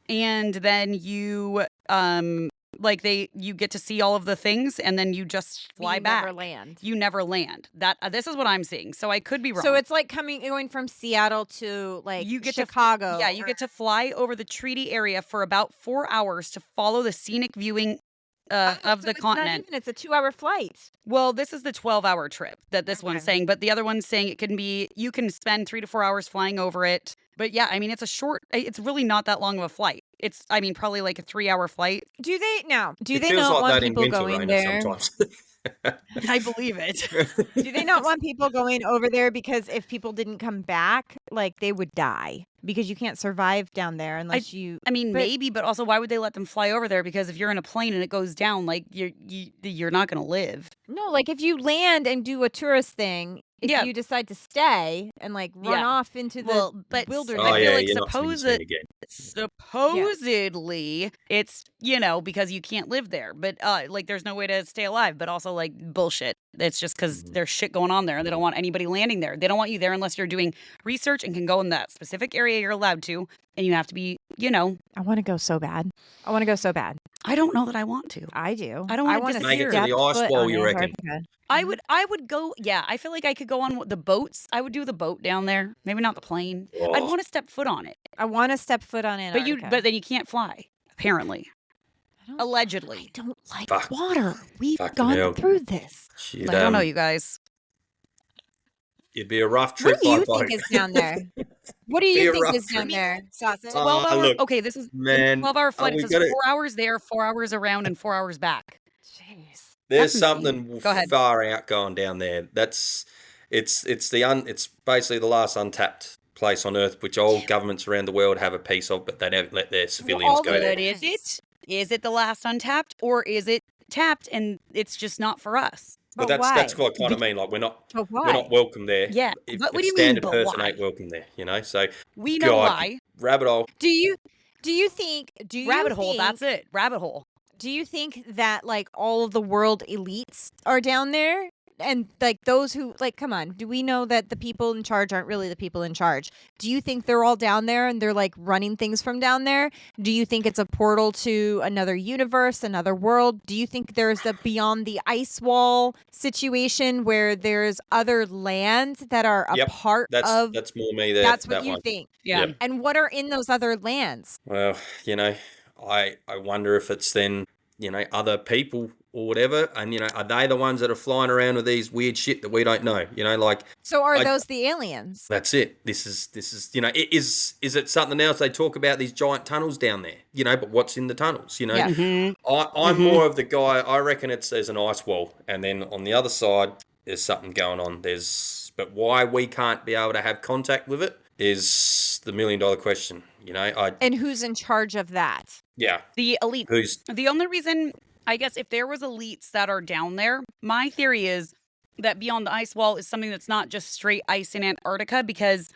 and then you you get to see all of the things, and then you just but fly you back. never land. You never land. That this is what I'm seeing. So I could be wrong. So it's like going from Seattle to like you get Chicago. To, yeah, you get to fly over the treaty area for about 4 hours to follow the scenic viewing of the continent. It's a 2-hour flight. Well, this is the 12-hour trip that this one's Okay. saying, but the other one's saying you can spend 3 to 4 hours flying over it, But yeah, I mean, it's really not that long of a flight. It's, I mean, probably like a 3-hour flight. Do It they feels not like want that in people winter, going Raina, there? sometimes. I believe it. Do they not want people going over there because if people didn't come back, like they would die because you can't survive down there unless you. I mean, But maybe, but also, why would they let them fly over there? Because if you're in a plane and it goes down, like you're not gonna live. no, like if you land and do a tourist thing, if Yeah. you decide to stay and like run Yeah. off into the Well, but wilderness. Oh, I feel yeah, like you're not seeing the scene again. supposedly it's, because you can't live there, but like there's no way to stay alive, but also like bullshit. It's just because Mhm. there's shit going on there and they don't want anybody landing there. They don't want you there unless you're doing research and can go in that specific area you're allowed to, and you have to be, I want to go so bad. I want to go so bad. I don't know that I want to. I do. I don't wanna wanna Make it to disappear. the step ice foot wall, on you reckon? Antarctica. I would go, yeah, I feel like I could go on the boats. I would do the boat down there. Maybe not the plane. I'd Oh, want to step foot on it. I want to step foot on Antarctica. But then you can't fly, apparently. I Allegedly. don't like Fuck. water. We've Fucking gone hell. through this. shit, I don't know, you guys. it'd be a rough What trip do by you boat. think is down there? What do Be you a think rough is down trip. there, Sausage? 12-hour. Look, Okay, this is man, 12-hour flight. It we says gotta- 4 hours there, 4 hours around, and 4 hours back. Jeez. There's That's insane. something Go ahead. far out going down there. It's basically the last untapped place on Earth, which all governments around the world have a piece of, but they don't let their civilians all go the- there. But is it? Is it the last untapped, or is it tapped and it's just not for us? But But that's why? what I kind of mean. Like we're not But why? we're not welcome there. Yeah. If, But what if do you mean, standard but person why? ain't welcome there, So We know God, why. rabbit hole. Do you think Rabbit hole. That's it. Rabbit hole. Do you think that like all of the world elites are down there? And like those who like, come on, do we know that the people in charge aren't really the people in charge? Do you think they're all down there and they're like running things from down there? Do you think it's a portal to another universe, another world? Do you think there's a beyond the ice wall situation where there's other lands that are a Yep, part That's of? that's more me there. That's what that you one. think. Yeah. Yep. And what are in those other lands? Well, I wonder if it's then other people or whatever, and are they the ones that are flying around with these weird shit that we don't know? Like So are I- those the aliens? that's it. This is is it something else? They talk about these giant tunnels down there, but what's in the tunnels? Yeah. I'm more of the guy. I reckon there's an ice wall, and then on the other side there's something going on. But why we can't be able to have contact with it is the $1 million question. And who's in charge of that? Yeah. The elite. Who's The only reason, I guess, if there was elites that are down there, my theory is that beyond the ice wall is something that's not just straight ice in Antarctica, because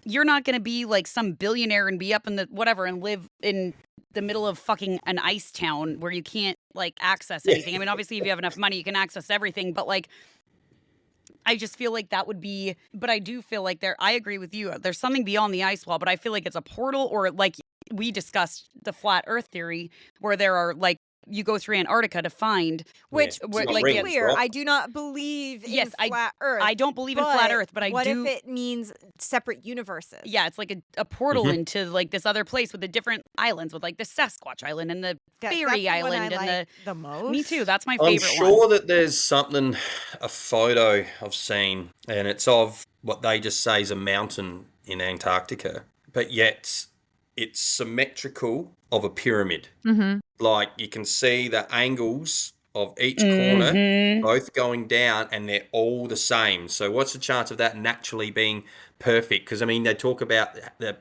you're not going to be like some billionaire and be up in the whatever and live in the middle of fucking an ice town where you can't like access anything. I mean, obviously, if you have enough money, you can access everything, but like, I just feel like that would be, but I do feel like I agree with you. There's something beyond the ice wall, but I feel like it's a portal, or like we discussed the flat earth theory, where there are like, you go through Antarctica to find, Which, Yeah, where, it's to not be like, rings, clear, right? I do not believe in Yes, flat Earth. I don't believe in flat but earth, but I what do. if it means separate universes? Yeah, it's like a portal Mhm. into like this other place with the different islands, with like the Sasquatch Island and the That's Fairy the one Island I and like the most. Me too. That's my I'm favorite sure one. that there's something, a photo I've seen, and it's of what they just say is a mountain in Antarctica, but yet it's symmetrical of a pyramid. Mm-hmm. Like you can see the angles of each corner Mhm. both going down, and they're all the same. So what's the chance of that naturally being perfect? Because I mean, they talk about the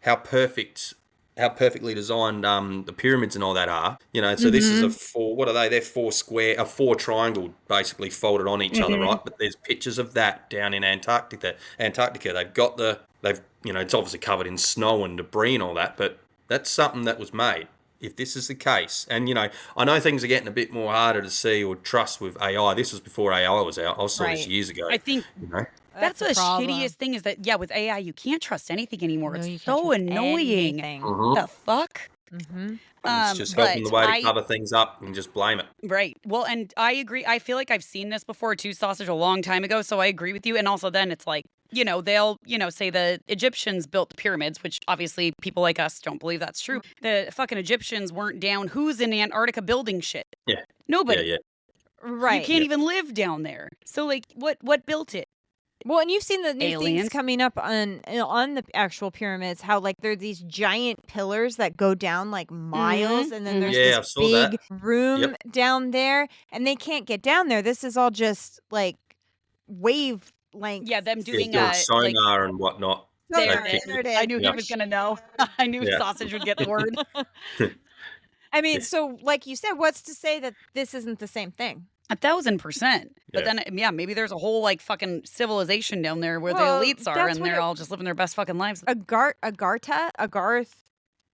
how perfectly designed the pyramids and all that are. So this is a four. What are they? They're four triangle, basically folded on each other, right? But there's pictures of that down in Antarctica. It's obviously covered in snow and debris and all that, but that's something that was made. If this is the case, and I know things are getting a bit more harder to see or trust with AI. This was before AI was out. I saw this Right. years ago. I think that's the problem. shittiest thing is that, yeah, with AI, you can't trust anything anymore. No, you It's can't so trust annoying. anything. The fuck? Mm-hmm. It's just helping the way but to cover things up and just blame it. Right. Well, and I agree. I feel like I've seen this before too, Sausage, a long time ago. So I agree with you. And also then it's like, they'll, say the Egyptians built the pyramids, which obviously people like us don't believe that's true. The fucking Egyptians weren't down. Who's in Antarctica building shit? Yeah. Nobody. Yeah. Right. You can't even live down there. So like, what built it? Well, and you've seen the new things Aliens. coming up on the actual pyramids, how like there are these giant pillars that go down like miles, and then there's Yeah, I this saw that. big room Yep. down there, and they can't get down there. This is all just like wave length. Yeah, them Yeah, doing doing like sonar and whatnot. there They it is. There it I is. knew he Yeah. was gonna know. I knew Yeah. Sausage would get the word. I mean, Yeah. so like you said, what's to say that this isn't the same thing? 1,000%. But Yeah. then, yeah, maybe there's a whole like fucking civilization down there where Well, the elites are, that's and what they're it- all just living their best fucking lives.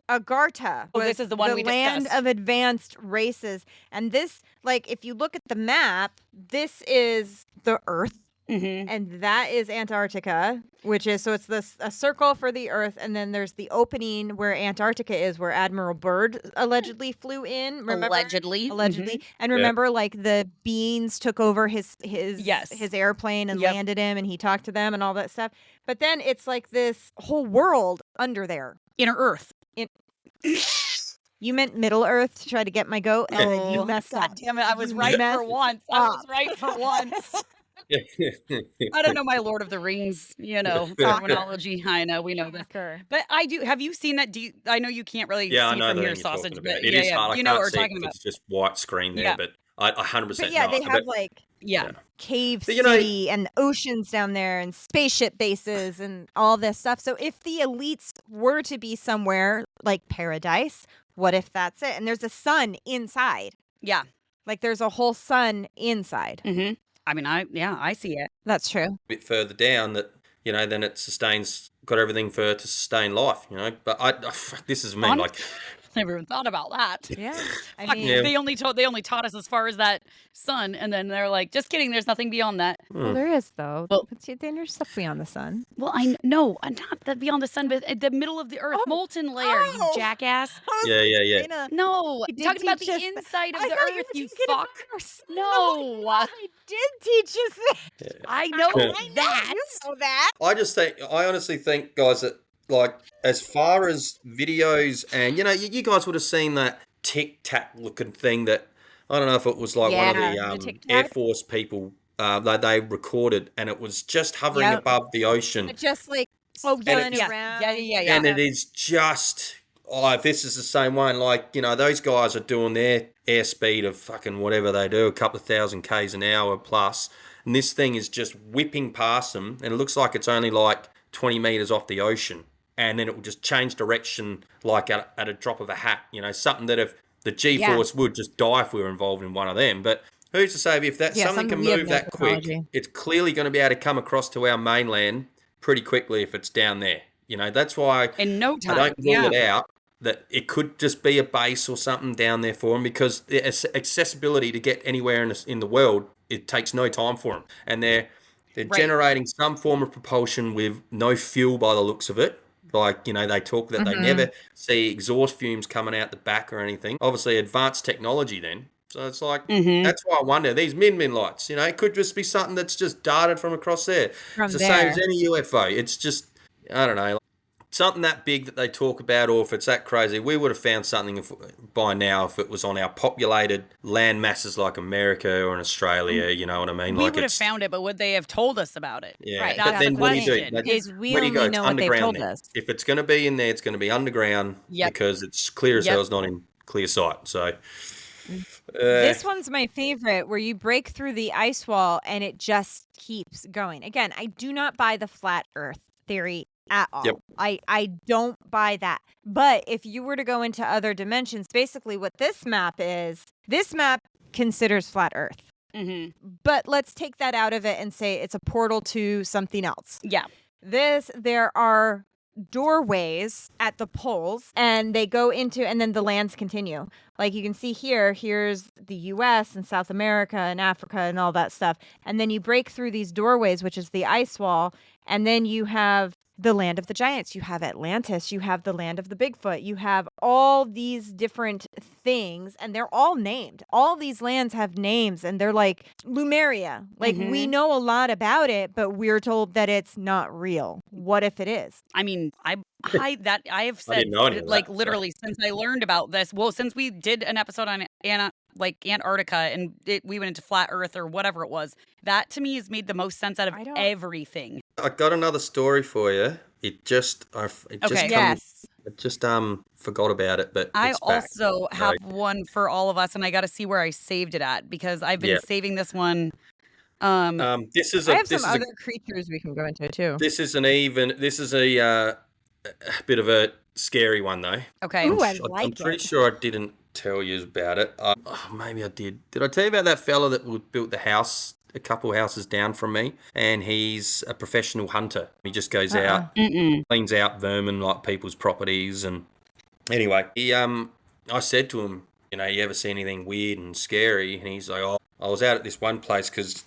Agartha Oh, was this is the one we land discussed. of advanced races. And this, like, if you look at the map, this is the Earth, Mm-hmm. and that is Antarctica, which is, so it's a circle for the Earth, and then there's the opening where Antarctica is, where Admiral Byrd allegedly flew in. Remember? Allegedly. Allegedly. Mhm. And Yeah. remember, like, the beings took over his Yes. his airplane and Yep. landed him, and he talked to them and all that stuff. But then it's like this whole world under there. Inner Earth. You meant Middle Earth to try to get my goat, and then you Oh, messed God up. damn it. I was You right messed for once. I was up. right for once. I don't know my Lord of the Rings, terminology. I know, we know this. Soccer. But I do. Have you seen that? I know you can't really Yeah, I see know from the here, thing you're Sausage, talking about. but It yeah, is yeah. hard. I You know what can't we're see it talking 'cause about. it's just white screen there, Yeah. but I 100% But yeah, know. they have But like Yeah. yeah. cave But, you know- city and oceans down there and spaceship bases and all this stuff. So if the elites were to be somewhere like paradise, what if that's it? And there's a sun inside. Yeah. Like there's a whole sun inside. Mm-hmm. I mean, I see it. That's true. bit further down that then it got everything to sustain life, but this is me, Honest- like Never even thought about that. Yeah. I Fuck, mean, Yeah. they only taught us as far as that sun, and then they're like, just kidding. There's nothing beyond that. well, there is though. Well- But see, then there's stuff beyond the sun. Well, no, not the beyond the sun, but the middle of the earth, Oh. molten layer. You Oh. jackass. yeah. Reyna, No, You did talking about teach the us that. inside of I the thought you earth. were You talking fuck. about our sun. No. I did teach us that. I know I that. You know that. I honestly think, guys, that like as far as videos and you guys would have seen that tic tac looking thing that I don't know if it was like one of Yeah, the the Tic Air Tac. Force people that they recorded, and it was just hovering Yep. above the ocean. But just like Oh, spun yeah, around. yeah. And it is just, if this is the same one, like, those guys are doing their airspeed of fucking whatever they do, a couple of thousand Ks an hour plus. And this thing is just whipping past them. And it looks like it's only like 20 meters off the ocean. And then it will just change direction like at a drop of a hat. Something that if the G-force would just die if we were involved in one of them. But who's to say if that Yeah, something can something we have move no that quick, technology. it's clearly going to be able to come across to our mainland pretty quickly if it's down there. That's why In no I time. don't rule Yeah. it out that it could just be a base or something down there for them, because the accessibility to get anywhere in the world, it takes no time for them. And they're Right. generating some form of propulsion with no fuel by the looks of it. Like, they talk that they never see exhaust fumes coming out the back or anything. Obviously, advanced technology then. So it's like, that's why I wonder, these min lights, it could just be something that's just darted from across there. From It's the same as there. any UFO. It's just, I don't know, something that big that they talk about, or if it's that crazy, we would have found something by now if it was on our populated land masses like America or in Australia, you know what I mean? We Like would have found it, but would they have told us about it? Yeah, Right, but that's then the what do you do? question. Like, Is we where do you only go? It's know what they've underground told then. us. If it's going to be in there, it's going to be underground Yep. because it's clear as Yep. hell it's not in clear sight. So This one's my favorite, where you break through the ice wall and it just keeps going. Again, I do not buy the flat Earth theory at all. Yep. I don't buy that. But if you were to go into other dimensions, basically what this map considers flat Earth. Mm-hmm. But let's take that out of it and say it's a portal to something else. Yeah. There are doorways at the poles, and they go into, and then the lands continue. Like you can see here's the US and South America and Africa and all that stuff. And then you break through these doorways, which is the ice wall, and then you have the land of the giants. You have Atlantis. You have the land of the Bigfoot. You have all these different things, and they're all named. All these lands have names, and they're like Lumeria. Like we know a lot about it, but we're told that it's not real. What if it is? I mean, I have said didn't know any of like that, so. literally since I learned about this. Well, since we did an episode on like Antarctica and we went into flat Earth or whatever it was. That to me has made the most sense out of I don't- everything. I got another story for you. It just Okay. Yes. I just forgot about it, but I it's back. also So, have one for all of us, and I got to see where I saved it at because I've been yeah. saving this one. This is I a have some this is a other creatures we can go into too. this is a bit of a scary one though. Okay. Ooh, I I'm like pretty it. sure I didn't tell you about it. Maybe I did. Did I tell you about that fella that built the house a couple houses down from me? And he's a professional hunter. He just goes out, Mm-mm. cleans out vermin like people's properties. And anyway, I said to him, you ever see anything weird and scary? And he's like, oh, I was out at this one place because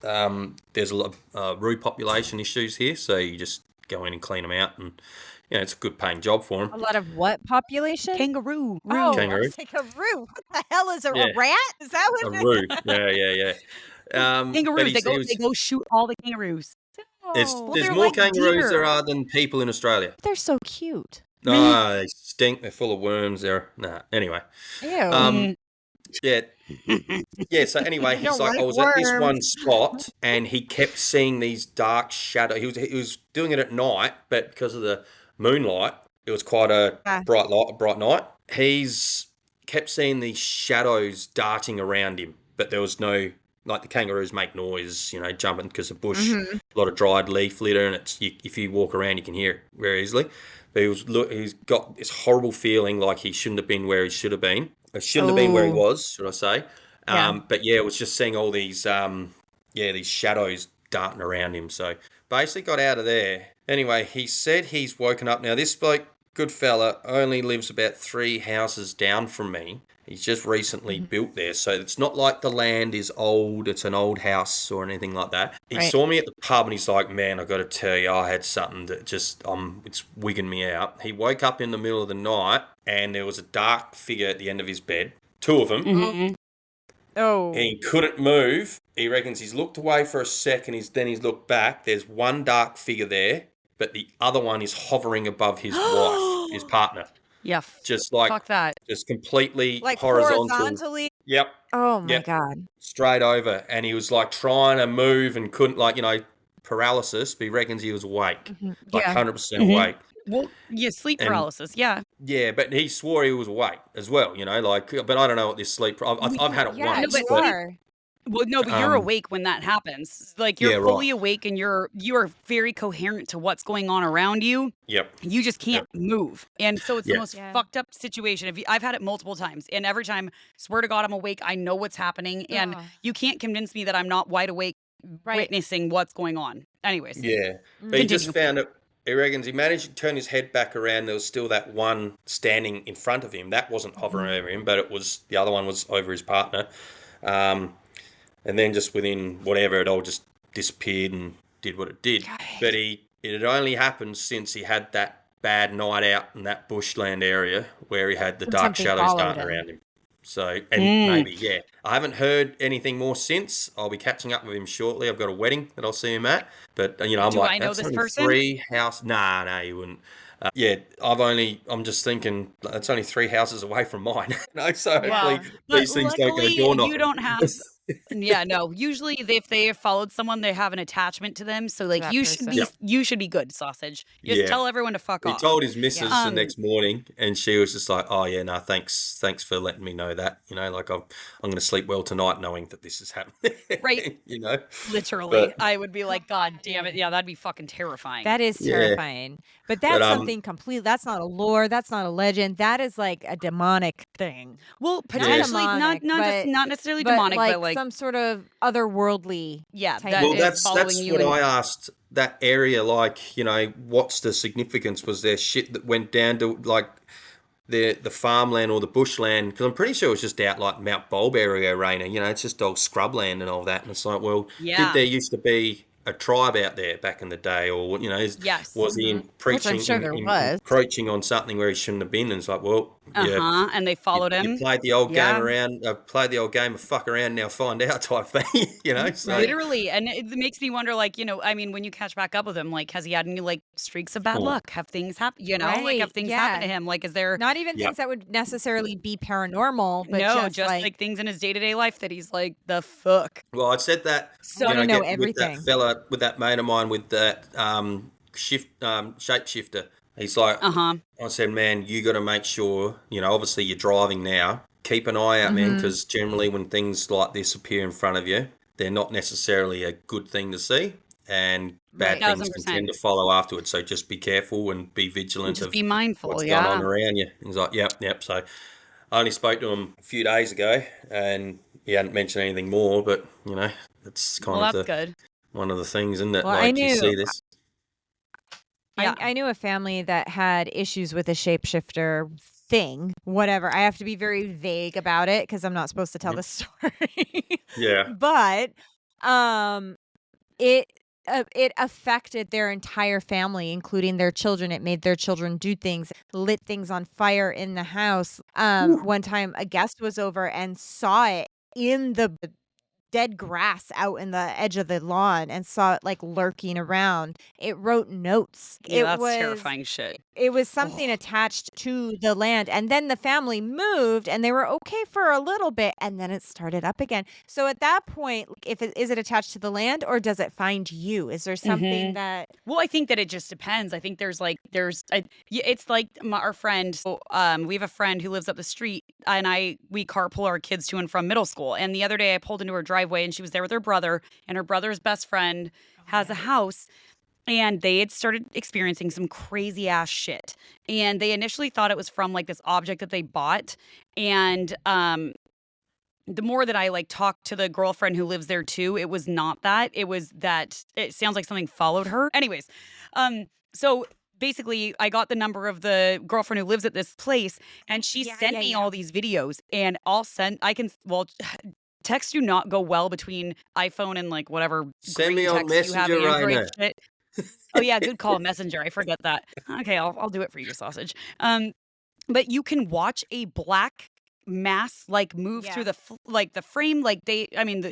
there's a lot of roo population issues here, so you just go in and clean them out, and it's a good paying job for A him. lot of what population? Kangaroo. Oh, Kangaroo. I was like a roo. What the hell is Yeah. a rat? Is that A what? roo. Yeah. But Kangaroos. he was, They go shoot all the kangaroos. there's Oh, there's they're more like kangaroos there deer. are than people in Australia. they're so cute. No, they stink. They're full of worms. Anyway. Ew. Um, yeah. Yeah, so anyway, I he's don't like, I like was at this one worms. spot and he kept seeing these dark shadows. He was doing it at night, but because of the moonlight, it was quite a Ah. bright night. He's kept seeing these shadows darting around him, but there was no, like, the kangaroos make noise, jumping because of bush, Mhm. a lot of dried leaf litter, and if you walk around, you can hear it very easily. But he's got this horrible feeling like he shouldn't have been where he should have been. Or shouldn't have been where he Oh. was, should I say? Yeah. But yeah, it was just seeing all these these shadows darting around him. So basically got out of there. Anyway, he said he's woken up now. This bloke, good fella, only lives about 3 houses down from me. He's just recently built there, so it's not like the land is old, it's an old house or anything like that. He Right. saw me at the pub and he's like, man, I got to tell you, I had something that just, it's wigging me out. He woke up in the middle of the night and there was a dark figure at the end of his bed, 2 of them. Mhm. Oh. He couldn't move. He reckons he's looked away for a second, then he's looked back. There's one dark figure there, but the other one is hovering above his wife, his partner. Yeah. Just like, Fuck that. just completely Like horizontal. horizontally. Yep, Oh my Yep. god. straight over. And he was like trying to move and couldn't, like, paralysis, but he reckons he was awake, like Yeah. 100% Mhm. awake. Well, yeah, sleep And- paralysis. Yeah. Yeah, but he swore he was awake as well, but I don't know what this sleep, I've had it Yeah, once. you but- are. Well, no, but you're Um, awake when that happens. Like you're yeah, right. fully awake and you are very coherent to what's going on around you. Yep. You just can't move. And so it's the Yeah. most Yeah. fucked up situation. I've had it multiple times. And every time, swear to God, I'm awake. I know what's happening. And Ugh. you can't convince me that I'm not wide awake Right. witnessing what's going on. Anyways. Yeah. But he just Continue. found it. He reckons he managed to turn his head back around. There was still that one standing in front of him. That wasn't hovering over him, but the other one was over his partner. And then just within whatever, it all just disappeared and did what it did. God. But it had only happened since he had that bad night out in that bushland area where he had the When dark something shadows followed darting him. around him. So, and maybe, yeah. I haven't heard anything more since. I'll be catching up with him shortly. I've got a wedding that I'll see him at. But, I'm Do like, I know that's this only person? 3 house. Nah, you wouldn't. I'm just thinking, it's only 3 houses away from mine. So Yeah. hopefully But these things don't go luckily, door you knocking. don't have. Yeah, no. Usually, if they have followed someone, they have an attachment to them. So, like, that you should person. be Yep. you should be good, sausage. Just Yeah. tell everyone to fuck He off. told his missus Yeah. the next morning, and she was just like, "Oh yeah, no, thanks for letting me know that. Like I'm going to sleep well tonight, knowing that this is happening." Right. Literally, But- I would be like, God damn it, yeah, that'd be fucking terrifying. That is Yeah. terrifying. But that's But, something complete. That's not a lore. That's not a legend. That is like a demonic thing. well, potentially demonic, not necessarily but demonic, like but like some sort of otherworldly. yeah, type that of- Well, is that's following you. what and- I asked that area. Like, what's the significance? Was there shit that went down to like the farmland or the bushland? Because I'm pretty sure it was just out like Mount Bulb area, Reyna. It's just old scrubland and all that. And it's like, well, Yeah. did there used to be a tribe out there back in the day, or Yes. was he Which I'm sure there was. encroaching on something where he shouldn't have been? And it's like, well, yeah, And they followed you him. played the old game Yeah. around, played the old game of fuck around, now find out type thing, So Literally, and it makes me wonder, like, I mean, when you catch back up with him, like, has he had any, like, streaks of bad Oh, luck? Have things happen, like, Right, have things happen to yeah. him? Like, is there Not even yeah. things that would necessarily be paranormal, but no, just just, like like, things in his day-to-day life that he's like, "The fuck?" Well, I said that, So want to know with that everything. fella, with that mate of mine, with that shapeshifter. He's like, Uh-huh. I said, man, you got to make sure, obviously you're driving now. Keep an eye out, man, Mhm. because generally when things like this appear in front of you, they're not necessarily a good thing to see, and bad Right. things can tend 1000%. to follow afterwards. So just be careful and be And vigilant just of be mindful, what's going on yeah. around you. He's like, yep, yep. So I only spoke to him a few days ago, and he hadn't mentioned anything more, but, it's kind Well, of that's good. one of the things, isn't it? Well, Like you see this. Yeah. I knew a family that had issues with a shapeshifter thing, whatever. I have to be very vague about it because I'm not supposed to tell Mhm. the story. Yeah. But it it affected their entire family, including their children. It made their children do things, lit things on fire in the house. One time a guest was over and saw it in the dead grass out in the edge of the lawn and saw it like lurking around. It wrote notes. Yeah, that's terrifying shit. It was something Oh, attached to the land, and then the family moved and they were okay for a little bit, and then it started up again. So at that point, like, if it is it attached to the land or does it find you? Is there something Mhm. that Well, I think that it just depends. I think it's like our friend. So, we have a friend who lives up the street, and we carpool our kids to and from middle school. And the other day, I pulled into her driveway, and she was there with her brother, and her brother's best friend has a house, and they had started experiencing some crazy ass shit. And they initially thought it was from like this object that they bought, and the more that I like talked to the girlfriend who lives there too, it was not that. It was that it sounds like something followed her. Anyways, so basically I got the number of the girlfriend who lives at this place, and she sent me all these videos, and text do not go well between iPhone and like whatever send me green on text you have in Messenger, Android Raina. shit. Oh yeah, good call, Messenger. I forget that. Okay, I'll do it for you, sausage. But you can watch a black mass like move through Yeah. the frame, like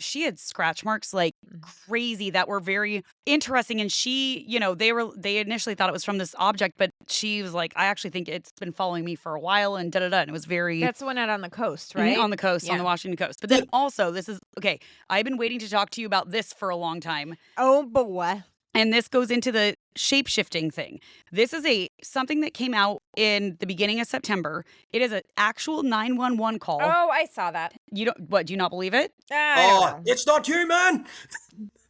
she had scratch marks like crazy that were very interesting, and they initially thought it was from this object, but she was like, I actually think it's been following me for a while, and da da da, and it was very that's the one out on the coast, Mhm, right? on the coast, on the Yeah. Washington coast. But then also, this is okay, I've been waiting to talk to you about this for a long time. Oh boy. And this goes into the shape-shifting thing. This is something that came out in the beginning of September. It is an actual 911 call. Oh, I saw that. You do you not believe it? I don't know. It's not human.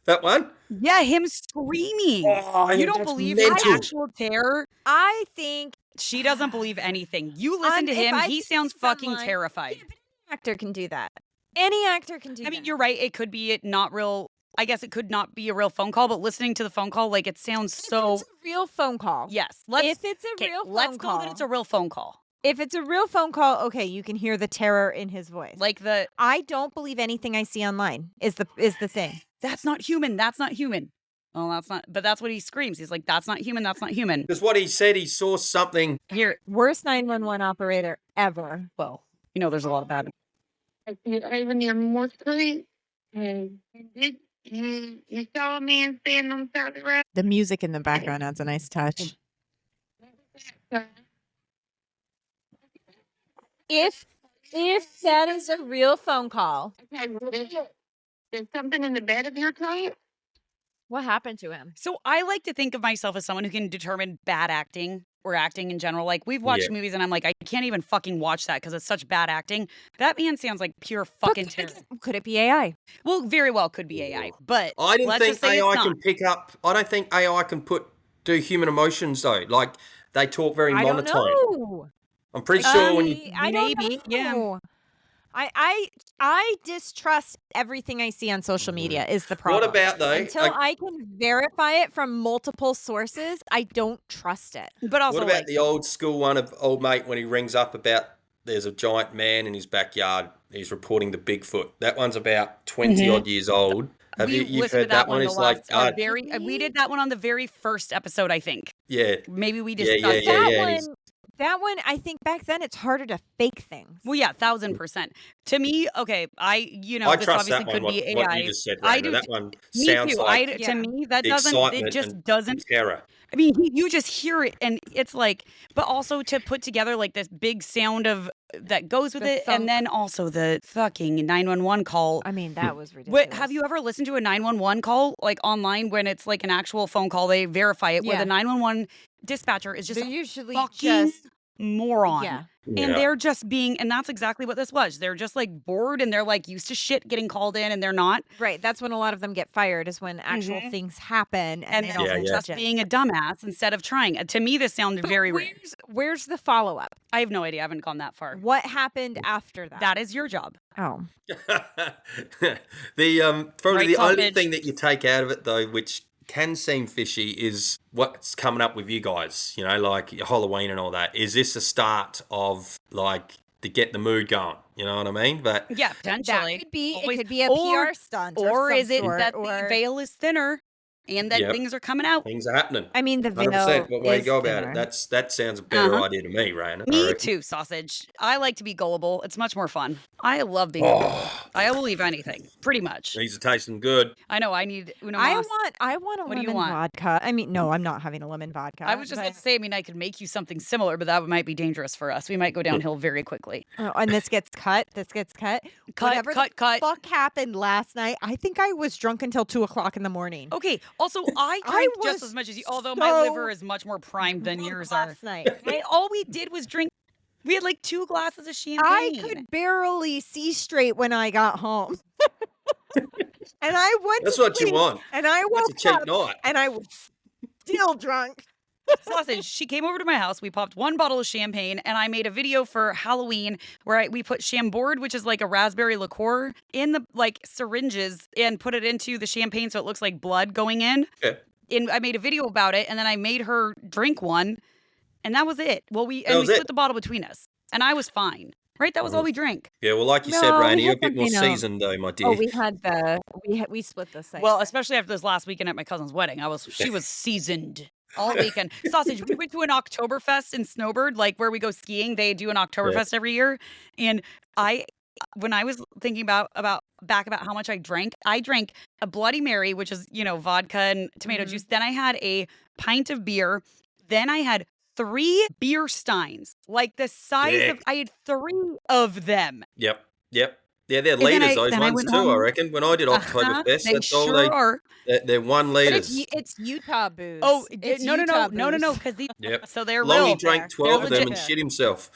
That one. Yeah, him screaming. Oh, You don't that's believe his mental. actual terror? I think She doesn't believe anything. You listen to if him, I he see sounds fucking someone- terrified. Yeah, but any actor can do that. Any actor can do I mean, that. you're right. It could be not real. I guess it could not be a real phone call, but listening to the phone call, like it sounds so. If it's a real phone call. Yes. If it's a real phone let's call. go that it's a real phone call. If it's a real phone call, okay, you can hear the terror in his voice. Like I don't believe anything I see online is the thing. that's not human. That's not human. Well, that's not. But that's what he screams. He's like, that's not human. That's not human. Because what he said, he saw something. Here. Worst 911 operator ever. Well, there's a lot of bad. You saw a man standing on the side of the road. The music in the background adds a nice touch. If that is a real phone call, There's something in the bed of your car. what happened to him? So I like to think of myself as someone who can determine bad acting or acting in general. Like we've watched Yeah. movies and I'm like, I can't even fucking watch that because it's such bad acting. That man sounds like pure fucking terror. Could it be AI? Well, very well could be AI, but I didn't let's think just say AI it's not. can pick up. I don't think AI can do human emotions though. Like they talk very I don't monotone. know. I'm pretty sure when you. I don't Maybe, yeah. know. I distrust everything I see on social media is the problem. What about though? Until I can verify it from multiple sources, I don't trust it. But also, What about like, the old school one of old mate when he rings up about there's a giant man in his backyard? He's reporting the Bigfoot. That one's about 20 odd years old. Have We you've listened to heard that one? the It's like, last, our God, very, we did that one on the very first episode, I think. yeah, Maybe we yeah, discussed yeah, it. yeah, That yeah. and he's- one, that one, I think back then it's harder to fake things. Well, yeah, 1,000%. To me, okay, I this trust obviously that one. could be What you AI. just said, I Raina. do. That one Me sounds too. like To Yeah. me, that the doesn't. It excitement just and doesn't. terror. I mean, you just hear it, and it's like, but also to put together like this big sound of that goes with The it, thunk. and then also the fucking 911 call. I mean, that was ridiculous. What, have you ever listened to a 911 call like online when it's like an actual phone call? They verify it where Yeah. the 911 dispatcher is just They're a usually fucking just moron. yeah. And Yeah. they're just being, and that's exactly what this was. They're just like bored and they're like used to shit getting called in and they're not. Right. That's when a lot of them get fired, is when actual Mhm. things happen and And they then don't Yeah, pay yeah. just attention. being a dumbass instead of trying. To me, this sounded But very rare. where's the follow up? I have no idea. I haven't gone that far. What happened after that? That is your job. Oh. The probably Right, the only sausage. thing that you take out of it though, which can seem fishy, is what's coming up with you guys. You know, like Halloween and all that. Is this a start of like to get the mood going? You know what I mean? But Yeah, That potentially. could be Always- it could be a or- PR stunt Or some is it sort, that or the veil is thinner and that Yep. things are coming out? things are happening. I mean the veil 100%. What way you is go about thinner. it? That sounds a better Uh-huh. idea to me, Raina. I Me reckon. too, sausage. I like to be gullible. It's much more fun. I love being gullible. Oh, I will believe anything, pretty much. these are tasting good. I know I need Uno I Mas. want a What do you lemon want? vodka. I mean, no, I'm not having a lemon vodka. I was just about but- to say, I mean, I could make you something similar, but that might be dangerous for us. We might go downhill very quickly. Oh, and this gets cut. This gets cut. Whatever cut. the fuck happened last night. I think I was drunk until 2:00 in the morning. Okay. Also, I I drank just was as much as you, although my so liver is much more primed than Drunk yours are. last night. All we did was drink. We had like 2 glasses of champagne. I could barely see straight when I got home. And I went That's to what you sleep, want. and I That's a woke cheap up night. and I was still drunk. Sausage. She came over to my house. We popped 1 bottle of champagne, and I made a video for Halloween where we put Chambord, which is like a raspberry liqueur, in the like syringes and put it into the champagne so it looks like blood going in. Yeah. And I made a video about it, and then I made her drink one, and that was it. Well, we That was it. split the bottle between us, and I was fine. Right? That was all we drank. Yeah, well, like you said, No, we Raina, you're a had bit more something else. seasoned though, my dear. Oh, we split the same. Well, especially after this last weekend at my cousin's wedding, she was seasoned all weekend. Sausage. We went to an Oktoberfest in Snowbird, like where we go skiing. They do an Oktoberfest every year, and when I was thinking about how much I drank a Bloody Mary, which is vodka and tomato Mhm. juice. Then I had a pint of beer. Then I had 3 beer steins, like the size of. Sick. I had 3 of them. Yep. Yeah, they're then liters, I- those then I ones went too, I home. reckon. When I did Oktoberfest, They that's all sure are. they're 1 but liters. it's Utah booze. Oh, It's no, Utah no, booze. because these. Yep. So they're Longy real. drank there. 12 of They're them and legit. shit himself.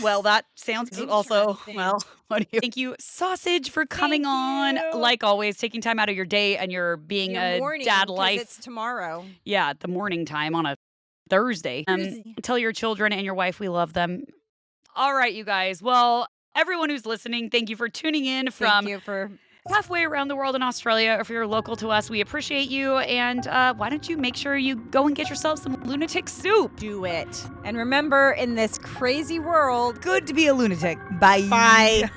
Well, that sounds also Interesting. well. What do you? Thank you, Sausage, for coming on. you. Like always, taking time out of your day and you're being Your a morning, dad 'cause life. It's tomorrow. Yeah, at the morning time on a Thursday. Thursday. Tell your children and your wife we love them. All right, you guys. Well, everyone who's listening, thank you for tuning in from Thank you for halfway around the world in Australia. If you're local to us, we appreciate you. And why don't you make sure you go and get yourself some lunatic soup? do it. And remember, in this crazy world, Good to be a lunatic. Bye. bye.